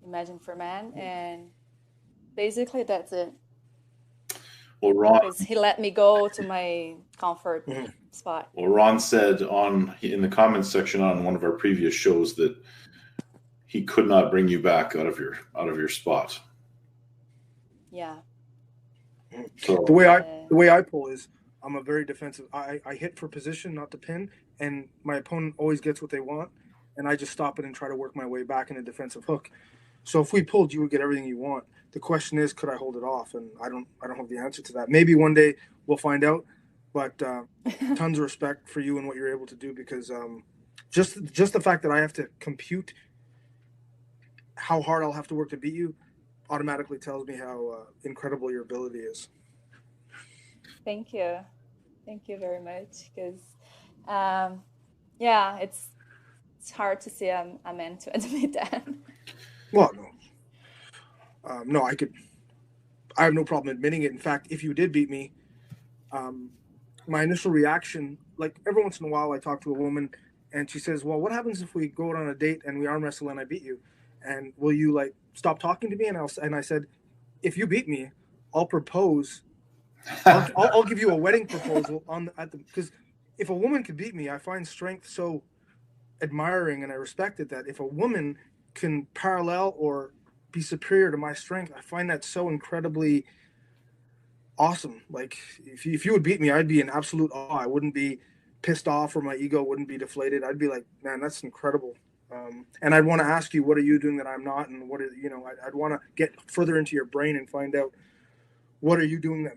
imagine for men. And basically that's it. Well, Ron, because he let me go to my comfort spot. Well, Ron said in the comments section on one of our previous shows that he could not bring you back out of your spot. Yeah. So the way I pull is, I'm a very defensive. I hit for position, not to pin, and my opponent always gets what they want, and I just stop it and try to work my way back in a defensive hook. So if we pulled, you would get everything you want. The question is, could I hold it off? And I don't have the answer to that. Maybe one day we'll find out. But tons of respect for you and what you're able to do, because just the fact that I have to compute how hard I'll have to work to beat you automatically tells me how incredible your ability is. Thank you very much. Because yeah, it's hard to see a man to admit that. Well, no, I have no problem admitting it. In fact, if you did beat me, my initial reaction, like every once in a while I talk to a woman and she says, well, what happens if we go out on a date and we arm wrestle and I beat you? And will you like stop talking to me? And I said, if you beat me, I'll propose. I'll give you a wedding proposal because if a woman could beat me, I find strength so admiring, and I respect it, that if a woman can parallel or be superior to my strength, I find that so incredibly awesome. Like if you would beat me, I'd be in absolute awe. I wouldn't be pissed off, or my ego wouldn't be deflated. I'd be like, man, that's incredible. And I'd want to ask you, what are you doing that I'm not? And what are, I'd want to get further into your brain and find out, what are you doing that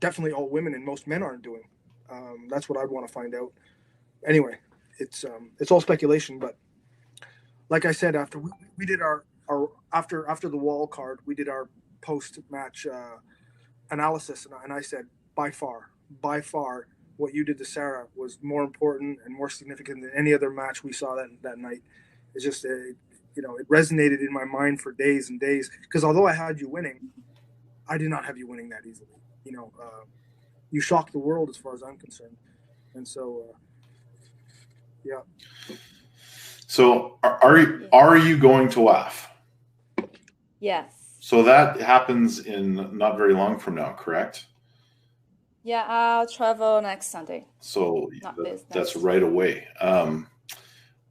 definitely all women and most men aren't doing? That's what I'd want to find out. Anyway, it's all speculation, but like I said, after we did our after the wall card, we did our post match analysis, and I said, by far, what you did to Sarah was more important and more significant than any other match we saw that night. It's just, it resonated in my mind for days and days. Because although I had you winning, I did not have you winning that easily. You shocked the world as far as I'm concerned, and so, yeah. So are you going to WAF? Yes. So that happens in not very long from now, correct? Yeah, I'll travel next Sunday. So that's right away.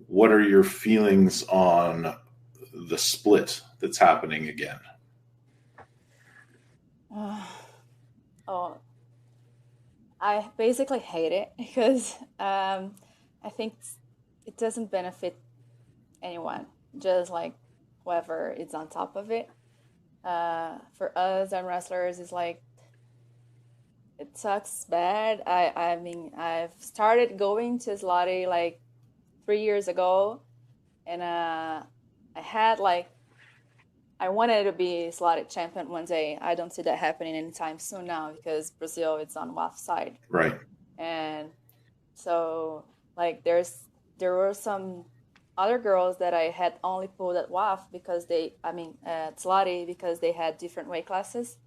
What are your feelings on the split that's happening again? I basically hate it, because I think it doesn't benefit anyone, just like whoever is on top of it. For us and wrestlers, it's like, it sucks bad. I mean, I've started going to Slotty like 3 years ago, And I had like, I wanted to be slotted champion one day. I don't see that happening anytime soon now because Brazil is on WAF side. Right. And so like there were some other girls that I had only pulled at WAF because at Slotty because they had different weight classes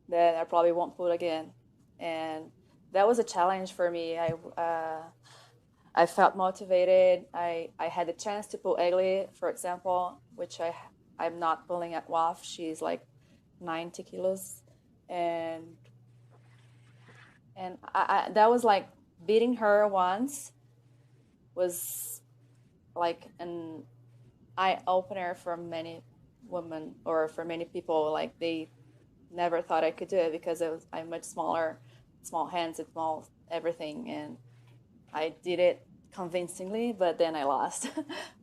that I probably won't pull again. And that was a challenge for me. I felt motivated. I had the chance to pull Egli, for example, which I'm not pulling at WAF. She's like 90 kilos. And I that was like beating her once was like an eye opener for many women or for many people. Like they never thought I could do it because I'm much smaller, small hands, and small everything. And I did it convincingly, but then I lost.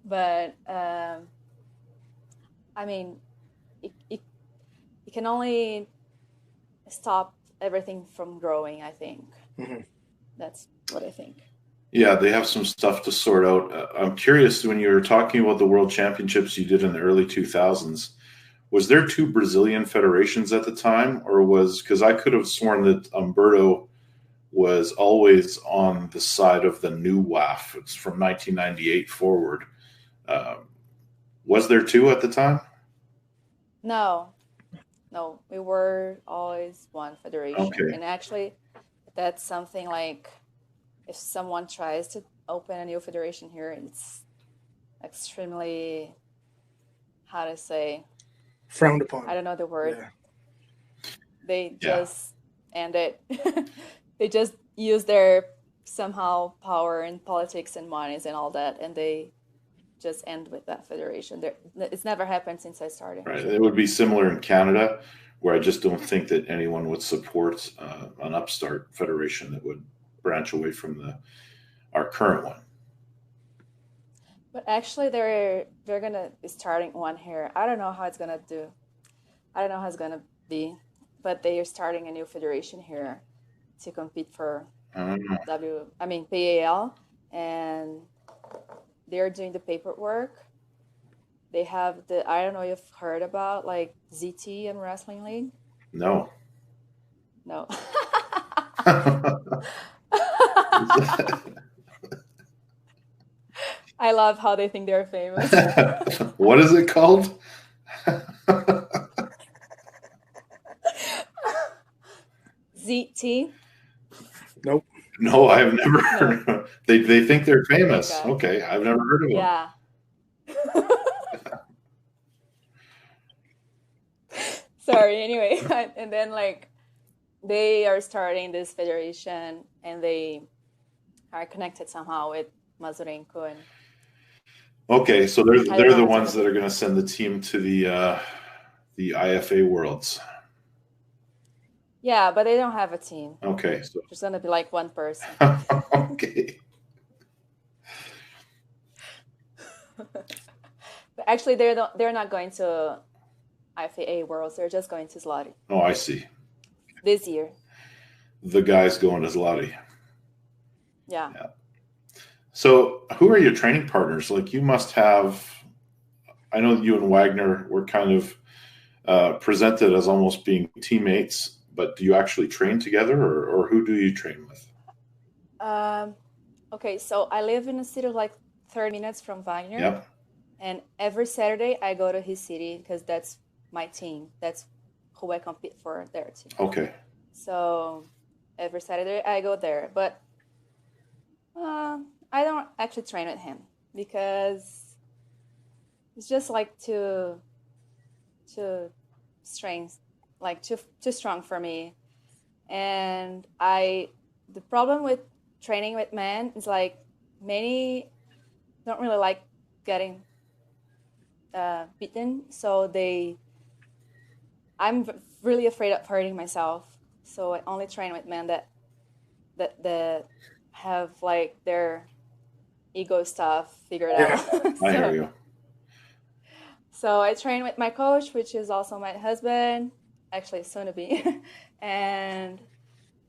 But I mean, it can only stop everything from growing, I think. Mm-hmm. That's what I think. Yeah, they have some stuff to sort out. I'm curious, when you were talking about the World Championships you did in the early 2000s, was there two Brazilian federations at the time, or because I could have sworn that Umberto was always on the side of the new WAF. It's from 1998 forward. Was there two at the time? No, we were always one federation. Okay. And actually, that's something like if someone tries to open a new federation here, it's extremely, how to say, frowned upon. I don't know the word. Yeah. They just end it. They just use their somehow power and politics and monies and all that, and they just end with that federation. It's never happened since I started. Right. It would be similar in Canada, where I just don't think that anyone would support an upstart federation that would branch away from our current one. But actually, they're gonna be starting one here. I don't know how it's gonna do. I don't know how it's gonna be, but they are starting a new federation here to compete for PAL, and they're doing the paperwork. They have I don't know if you've heard about like ZT and Wrestling League. No. I love how they think they're famous. What is it called? ZT. Nope. No, I've never heard of it. They think they're famous. Okay, I've never heard of them. Yeah. Sorry, anyway. And then like they are starting this federation and they are connected somehow with Mazurenko. Okay, so they're the ones that are going to send the team to the IFA Worlds. Yeah, but they don't have a team. Okay, so there's going to be like one person. Okay. But actually, they're not going to IFA Worlds. They're just going to Zlati. Oh, I see. This year. The guys going to Zlati. Yeah. So, who are your training partners? Like, you must have. I know you and Wagner were kind of presented as almost being teammates. But do you actually train together, or who do you train with? Okay, so I live in a city like 30 minutes from Wagner. Yep. And every Saturday I go to his city because that's my team. That's who I compete for, their team. Okay. So every Saturday I go there. But I don't actually train with him because it's just like too strength. Like too strong for me. And the problem with training with men is like many don't really like getting beaten, so I'm really afraid of hurting myself, so I only train with men that have like their ego stuff figured out. I hear you. So I train with my coach, which is also my husband, actually soon to be, and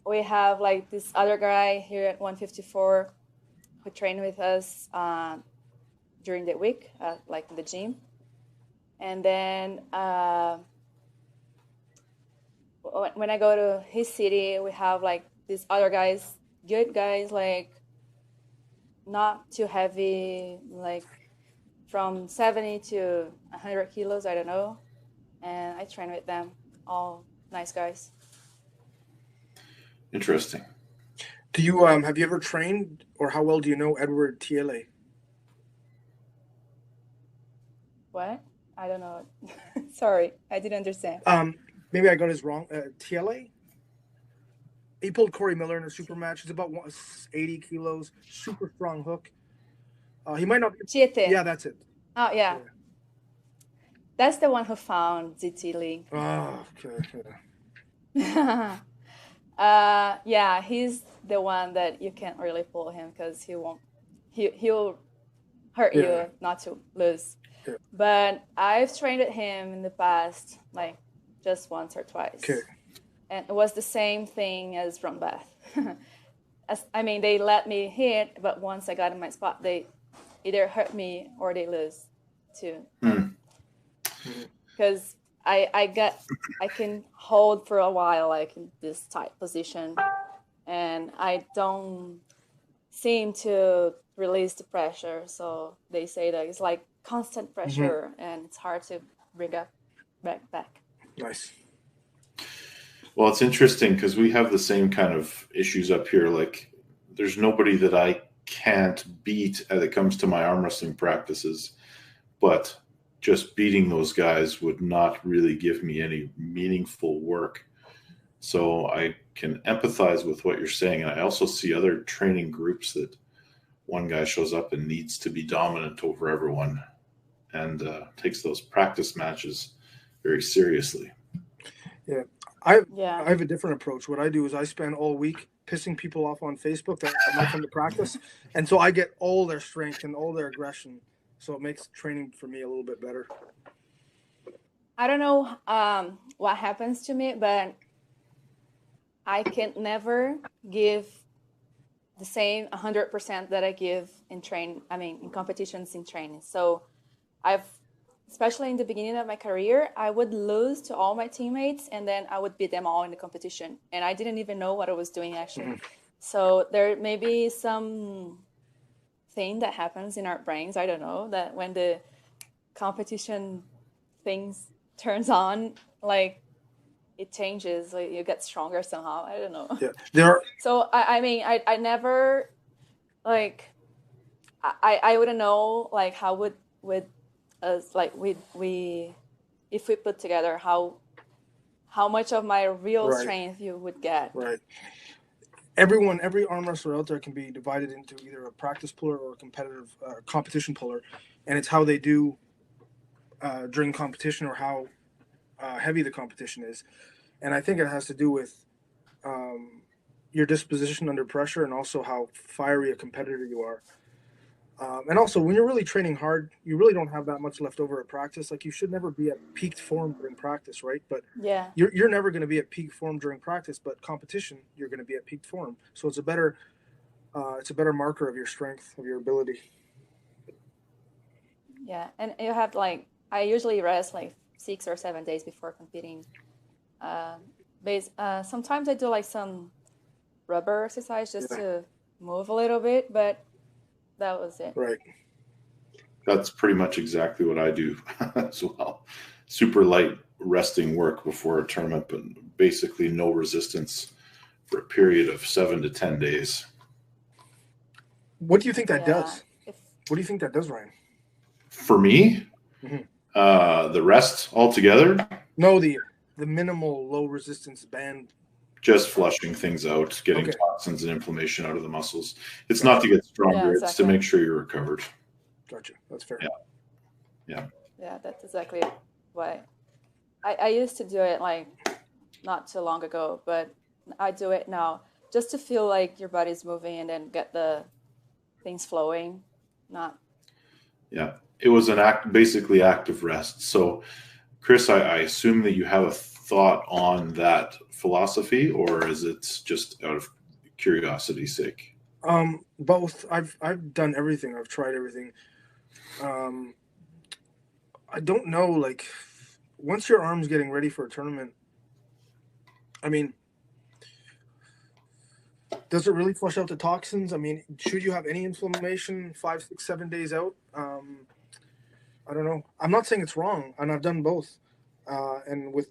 we have like this other guy here at 154 who trained with us during the week, like in the gym. And then when I go to his city, we have like these other guys, good guys, like not too heavy, like from 70 to 100 kilos, I don't know. And I train with them, all nice guys. Interesting. Do you have you ever trained, or how well do you know Edward TLA? What? I don't know. Sorry, I didn't understand. Maybe I got his wrong. TLA? He pulled Corey Miller in a super match. He's about 80 kilos, super strong hook. He might not be. Chiete. Yeah, that's it. Oh, yeah. That's the one who found ZT Lee. Oh, okay. Yeah, he's the one that you can't really pull him because he'll hurt you not to lose. Yeah. But I've trained with him in the past, like just once or twice. Okay. And it was the same thing as from Beth. They let me hit, but once I got in my spot, they either hurt me or they lose too. Because I can hold for a while, like in this tight position, and I don't seem to release the pressure. So they say that it's like constant pressure, and it's hard to bring up back. Nice. Well, it's interesting because we have the same kind of issues up here. Like, there's nobody that I can't beat as it comes to my arm wrestling practices, but just beating those guys would not really give me any meaningful work. So I can empathize with what you're saying. And I also see other training groups that one guy shows up and needs to be dominant over everyone and takes those practice matches very seriously. Yeah. I have a different approach. What I do is I spend all week pissing people off on Facebook that I'm not coming to practice. And so I get all their strength and all their aggression. So it makes training for me a little bit better. I don't know what happens to me, but I can never give the same 100% that I give in competitions in training. So especially in the beginning of my career, I would lose to all my teammates and then I would beat them all in the competition. And I didn't even know what I was doing actually. So there may be some thing that happens in our brains, I don't know, that when the competition things turns on, like it changes, like you get stronger somehow. I don't know. Yeah. So I never like I wouldn't know like how would us like we if we put together how much of my real strength you would get. Right. Every arm wrestler out there can be divided into either a practice puller or a competitive competition puller, and it's how they do during competition or how heavy the competition is. And I think it has to do with your disposition under pressure and also how fiery a competitor you are. And also, when you're really training hard, you really don't have that much left over at practice. Like, you should never be at peak form during practice, right? But you're never going to be at peak form during practice. But competition, you're going to be at peak form. So it's a better marker of your strength, of your ability. Yeah, and you have like I usually rest like 6 or 7 days before competing. Sometimes I do like some rubber exercise just to move a little bit, but that was it. Right. That's pretty much exactly what I do as well. Super light resting work before a tournament, but basically no resistance for a period of 7 to 10 days. What do you think that does? What do you think that does, Ryan? For me, the rest altogether? No, the minimal low resistance band. Just flushing things out, getting toxins and inflammation out of the muscles. It's not to get stronger. It's to make sure you're recovered. Gotcha. That's fair. Yeah, that's exactly why. I used to do it like not too long ago, but I do it now just to feel like your body's moving and then get the things flowing. Yeah, it was basically active rest. So, Chris, I assume that you have a thought on that philosophy, or is it just out of curiosity's sake? Both. I've done everything. I've tried everything. I don't know. Like, once your arm's getting ready for a tournament, I mean, does it really flush out the toxins? I mean, should you have any inflammation 5, 6, 7 days out? I don't know. I'm not saying it's wrong, and I've done both, and with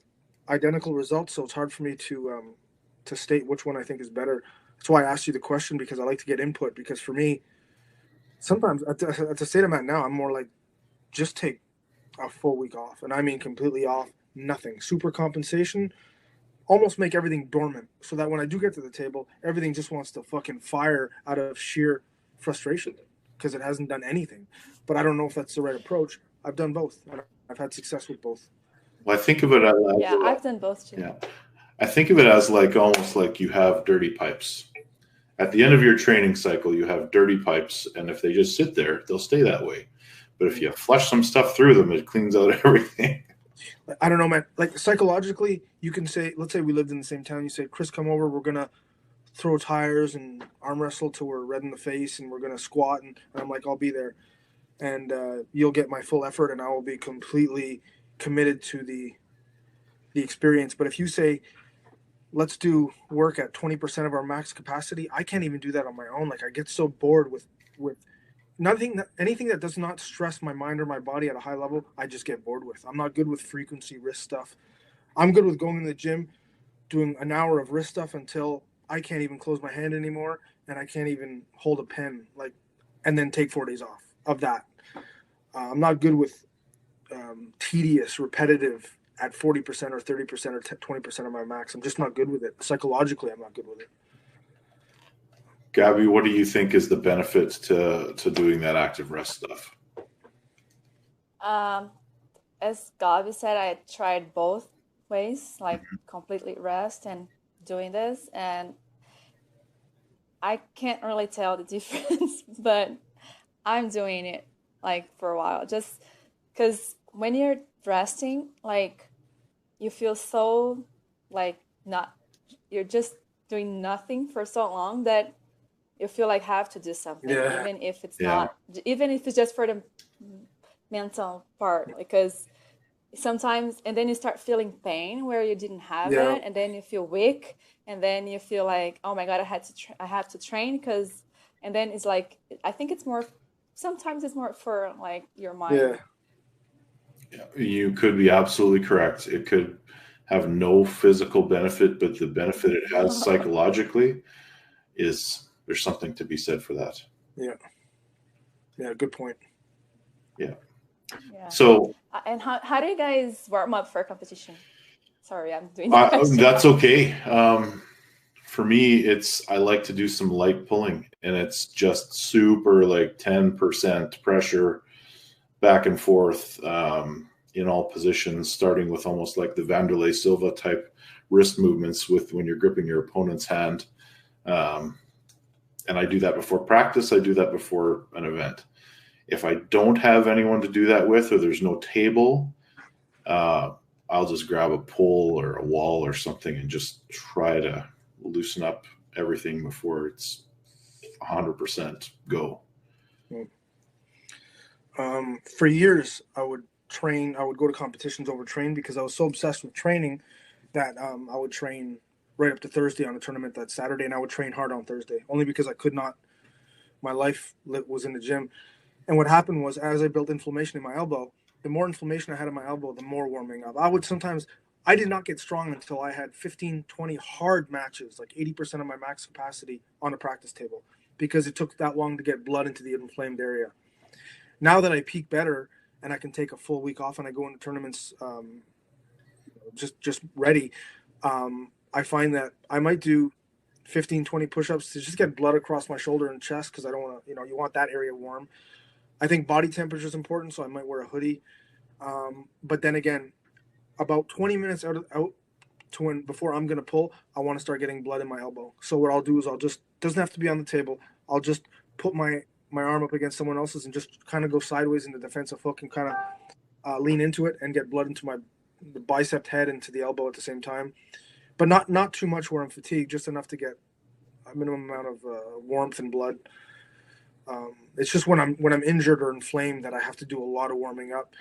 identical results. So it's hard for me to state which one I think is better. That's why I asked you the question, because I like to get input. Because for me, sometimes at the state I'm at now, I'm more like, just take a full week off, and I mean completely off, nothing, super compensation, almost make everything dormant, so that when I do get to the table, everything just wants to fucking fire out of sheer frustration because it hasn't done anything. But I don't know if that's the right approach. I've done both, and I've had success with both. Well, I think of it as I've done both too. Yeah, I think of it as like almost like you have dirty pipes. At the end of your training cycle, you have dirty pipes, and if they just sit there, they'll stay that way. But if you flush some stuff through them, it cleans out everything. I don't know, man. Like, psychologically, you can say, let's say we lived in the same town. You say, Chris, come over. We're going to throw tires and arm wrestle till we're red in the face, and we're going to squat. And I'm like, I'll be there. And you'll get my full effort, and I will be completely committed to the experience. But if you say, let's do work at 20% of our max capacity, I can't even do that on my own. Like, I get so bored with anything that does not stress my mind or my body at a high level. I just get bored with. I'm not good with frequency wrist stuff. I'm good with going in the gym, doing an hour of wrist stuff until I can't even close my hand anymore, and I can't even hold a pen, like, and then take 4 days off of that. I'm not good with tedious, repetitive at 40% or 30% or 20% of my max. I'm just not good with it. Psychologically, I'm not good with it. Gabby, what do you think is the benefit to doing that active rest stuff? As Gabby said, I tried both ways, like completely rest and doing this, and I can't really tell the difference, but I'm doing it like for a while, just because when you're resting, like, you feel so like you're just doing nothing for so long that you feel like have to do something, even if it's not, even if it's just for the mental part, because sometimes, and then you start feeling pain where you didn't have it, and then you feel weak, and then you feel like, oh my God, I have to train, because, and then it's like, I think it's more, sometimes it's more for like your mind. Yeah, you could be absolutely correct. It could have no physical benefit, but the benefit it has psychologically is, there's something to be said for that. Yeah, good point. Yeah. So, and how do you guys warm up for a competition? Sorry, I'm doing that's okay. For me, I like to do some light pulling, and it's just super like 10% pressure back and forth in all positions, starting with almost like the Vanderlei Silva type wrist movements with when you're gripping your opponent's hand. And I do that before practice. I do that before an event. If I don't have anyone to do that with, or there's no table, I'll just grab a pole or a wall or something and just try to loosen up everything before it's 100% go. For years, I would go to competitions over train, because I was so obsessed with training that I would train right up to Thursday on a tournament that Saturday, and I would train hard on Thursday, only because I could not. My life was in the gym. And what happened was, as I built inflammation in my elbow, the more inflammation I had in my elbow, the more warming up. I did not get strong until I had 15, 20 hard matches, like 80% of my max capacity on a practice table, because it took that long to get blood into the inflamed area. Now that I peak better and I can take a full week off and I go into tournaments just ready, I find that I might do 15, 20 push-ups to just get blood across my shoulder and chest, because I don't want to, you want that area warm. I think body temperature is important, so I might wear a hoodie. But then again, about 20 minutes out to before I'm going to pull, I want to start getting blood in my elbow. So what I'll do is doesn't have to be on the table. I'll just put my arm up against someone else's and just kind of go sideways in the defensive hook and kind of lean into it and get blood into the bicep head and to the elbow at the same time. But not too much where I'm fatigued, just enough to get a minimum amount of warmth and blood. It's just when I'm injured or inflamed that I have to do a lot of warming up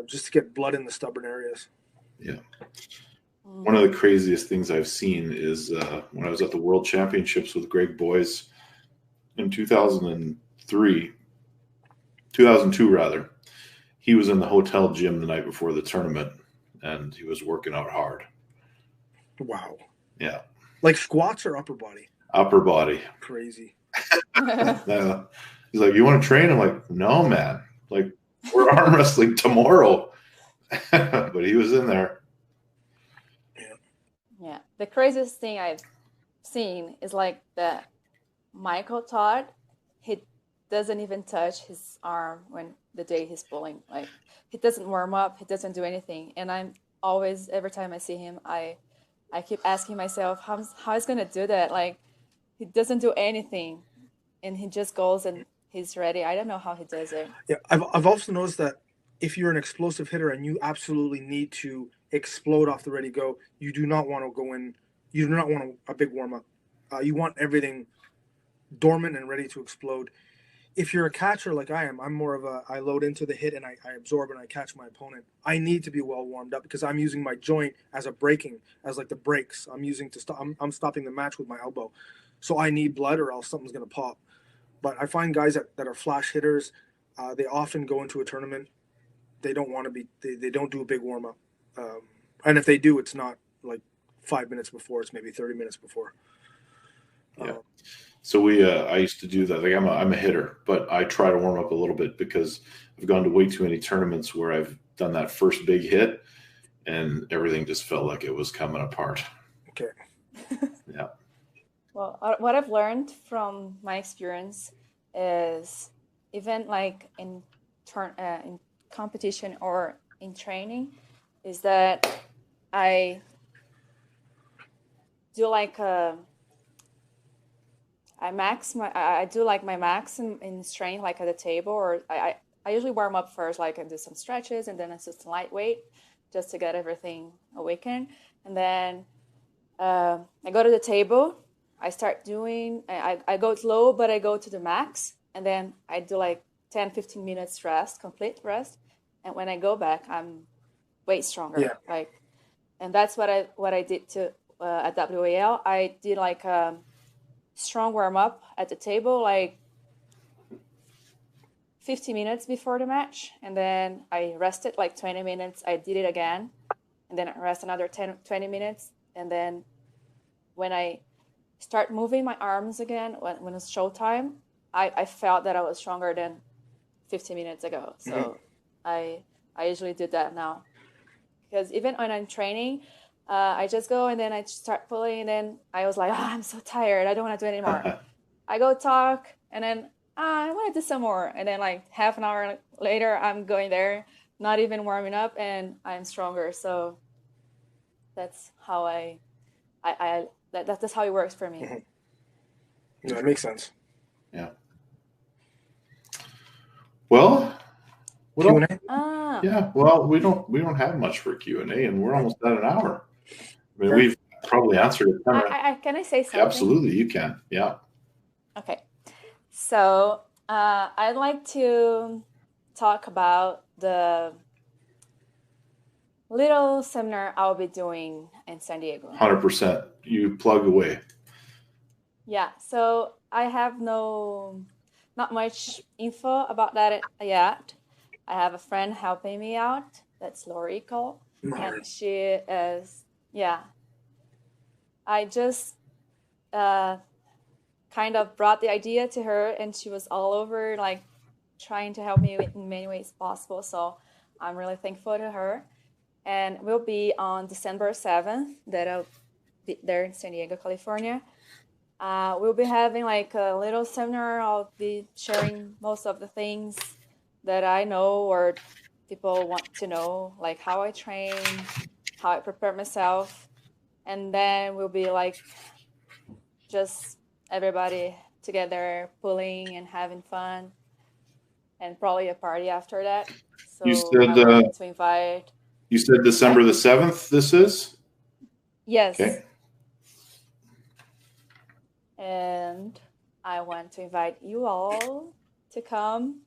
just to get blood in the stubborn areas. Yeah. One of the craziest things I've seen is when I was at the World Championships with Greg Boyes in 2002 rather. He was in the hotel gym the night before the tournament, and he was working out hard. Wow. Yeah. Like squats or upper body? Upper body. Crazy. He's like, "You want to train?" I'm like, "No, man. Like, we're arm wrestling tomorrow." But he was in there. Yeah. The craziest thing I've seen is like that Michael Todd, he doesn't even touch his arm when the day he's pulling. Like, he doesn't warm up, he doesn't do anything. And I'm always, every time I see him, I keep asking myself, how he's gonna do that? Like, he doesn't do anything, and he just goes and he's ready. I don't know how he does it. Yeah, I've also noticed that if you're an explosive hitter and you absolutely need to explode off the ready go, you do not want to go in. You do not want a big warm up. You want everything dormant and ready to explode. If you're a catcher like I am, I'm more of I load into the hit and I absorb and I catch my opponent. I need to be well warmed up because I'm using my joint as like the brakes. I'm using to stop. I'm stopping the match with my elbow, so I need blood or else something's gonna pop. But I find guys that are flash hitters, they often go into a tournament. They don't want to be. They don't do a big warm up, and if they do, it's not like 5 minutes before. It's maybe 30 minutes before. Yeah. So I used to do that. Like I'm a hitter, but I try to warm up a little bit because I've gone to way too many tournaments where I've done that first big hit, and everything just felt like it was coming apart. Okay. Yeah. Well, what I've learned from my experience is even like in competition or in training, is that I do like I do like my max in strength, like at the table, or I usually warm up first, like I do some stretches and then it's just lightweight just to get everything awakened. And then I go to the table, I start doing, I go slow, but I go to the max, and then I do like 10-15 minutes rest, complete rest. And when I go back, I'm way stronger. Yeah. Like, and that's what I did to at WAL. I did like strong warm up at the table, like 50 minutes before the match, and then I rested like 20 minutes. I did it again, and then I rest another 20 minutes, and then when I start moving my arms again, when it's showtime, I felt that I was stronger than 50 minutes ago. So I usually do that now, because even when I'm training, I just go and then I start pulling, and then I was like, I'm so tired, I don't want to do it anymore. I go talk, and then I want to do some more, and then like half an hour later, I'm going there, not even warming up, and I'm stronger. So that's how that's how it works for me. Yeah, that makes sense. Yeah. Well, Q&A? yeah. Well, we don't have much for Q&A, and we're almost at an hour. I mean, we've probably answered it. Can I say something? Absolutely, you can. Yeah. Okay. So I'd like to talk about the little seminar I'll be doing in San Diego. 100%. You plug away. Yeah. So I have not much info about that yet. I have a friend helping me out. That's Lori Cole. And she is, yeah. I just kind of brought the idea to her, and she was all over, like, trying to help me in many ways possible. So I'm really thankful to her. And we'll be on December 7th, that I'll be there in San Diego, California. We'll be having like a little seminar. I'll be sharing most of the things that I know or people want to know, like how I train, how I prepare myself. And then we'll be like just everybody together pulling and having fun, and probably a party after that. So You said, I wanted to invite. You said December the 7th this is? Yes. Okay. And I want to invite you all to come,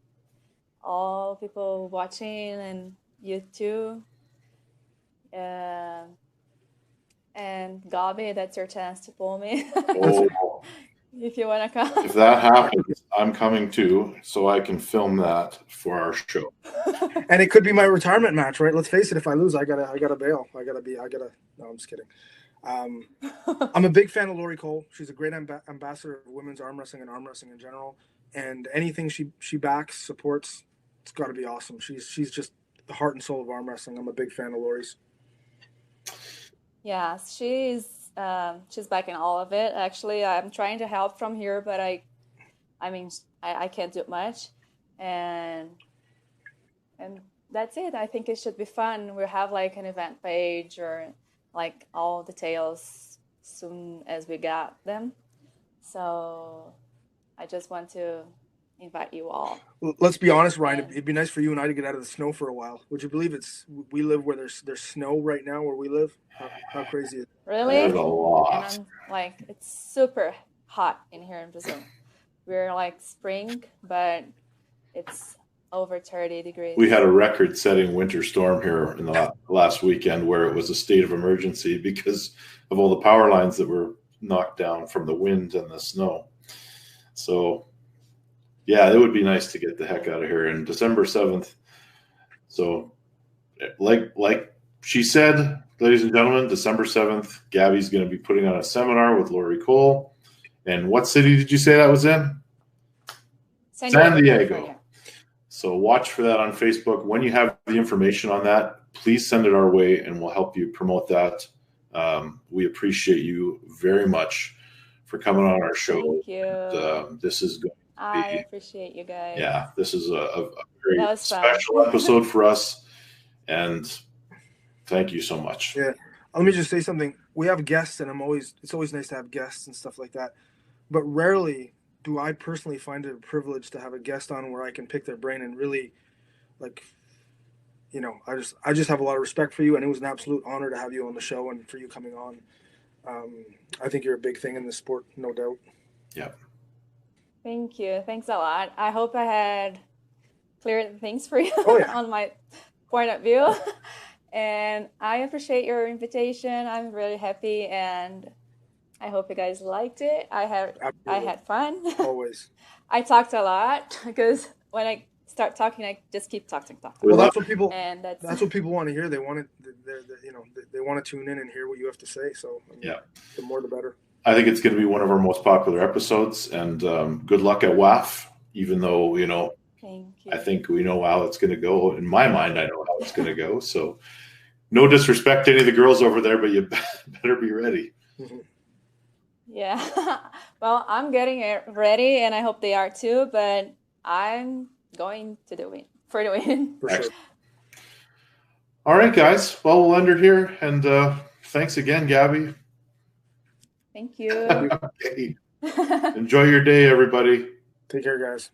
all people watching and you too. And Gabi, that's your chance to pull me. Oh, if you want to come. if that happens, I'm coming too, so I can film that for our show. And it could be my retirement match, right? Let's face it. If I lose, I gotta bail. No, I'm just kidding. I'm a big fan of Lori Cole. She's a great ambassador of women's arm wrestling and arm wrestling in general. And anything she backs, supports, it's got to be awesome. She's just the heart and soul of arm wrestling. I'm a big fan of Lori's. Yeah, she's backing all of it. Actually, I'm trying to help from here, but I can't do much, and that's it. I think it should be fun. We'll have like an event page or like all details soon as we got them. So I just want to invite you all. Well, let's be honest, Ryan. It'd be nice for you and I to get out of the snow for a while. Would you believe we live where there's snow right now where we live? How crazy is it? Really? There's a lot. And I'm like, it's super hot in here in Brazil. We're like spring, but it's over 30 degrees. We had a record-setting winter storm here in the last weekend where it was a state of emergency because of all the power lines that were knocked down from the wind and the snow. So, yeah, it would be nice to get the heck out of here. And December 7th. So, like she said, ladies and gentlemen, December 7th, Gabby's going to be putting on a seminar with Lori Cole. And what city did you say that was in? San Diego. So watch for that on Facebook. When you have the information on that, please send it our way and we'll help you promote that. We appreciate you very much for coming on our show. Thank you. And, this is going to be, I appreciate you guys. Yeah, this is a very special fun. episode for us. And thank you so much. Yeah. Let me just say something. We have guests, and it's always nice to have guests and stuff like that. But rarely do I personally find it a privilege to have a guest on where I can pick their brain and really, like, you know, I just have a lot of respect for you, and it was an absolute honor to have you on the show and for you coming on. I think you're a big thing in the sport, no doubt. Yeah. Thank you. Thanks a lot. I hope I had cleared things for you on my point of view. And I appreciate your invitation. I'm really happy, and I hope you guys liked it. I had fun. Always. I talked a lot because when I start talking, I just keep talking. Well, that's what people. And that's what people want to hear. They want they want to tune in and hear what you have to say. So the more the better. I think it's going to be one of our most popular episodes, and good luck at WAF. Even though Thank you. I think we know how it's going to go. In my mind, I know how it's going to go. So, no disrespect to any of the girls over there, but you better be ready. Mm-hmm. Yeah. Well, I'm getting it ready, and I hope they are too. But I'm going to do it for the win. For sure. All right, guys. Well, we'll end it here, and thanks again, Gabby. Thank you. Okay. Enjoy your day, everybody. Take care, guys.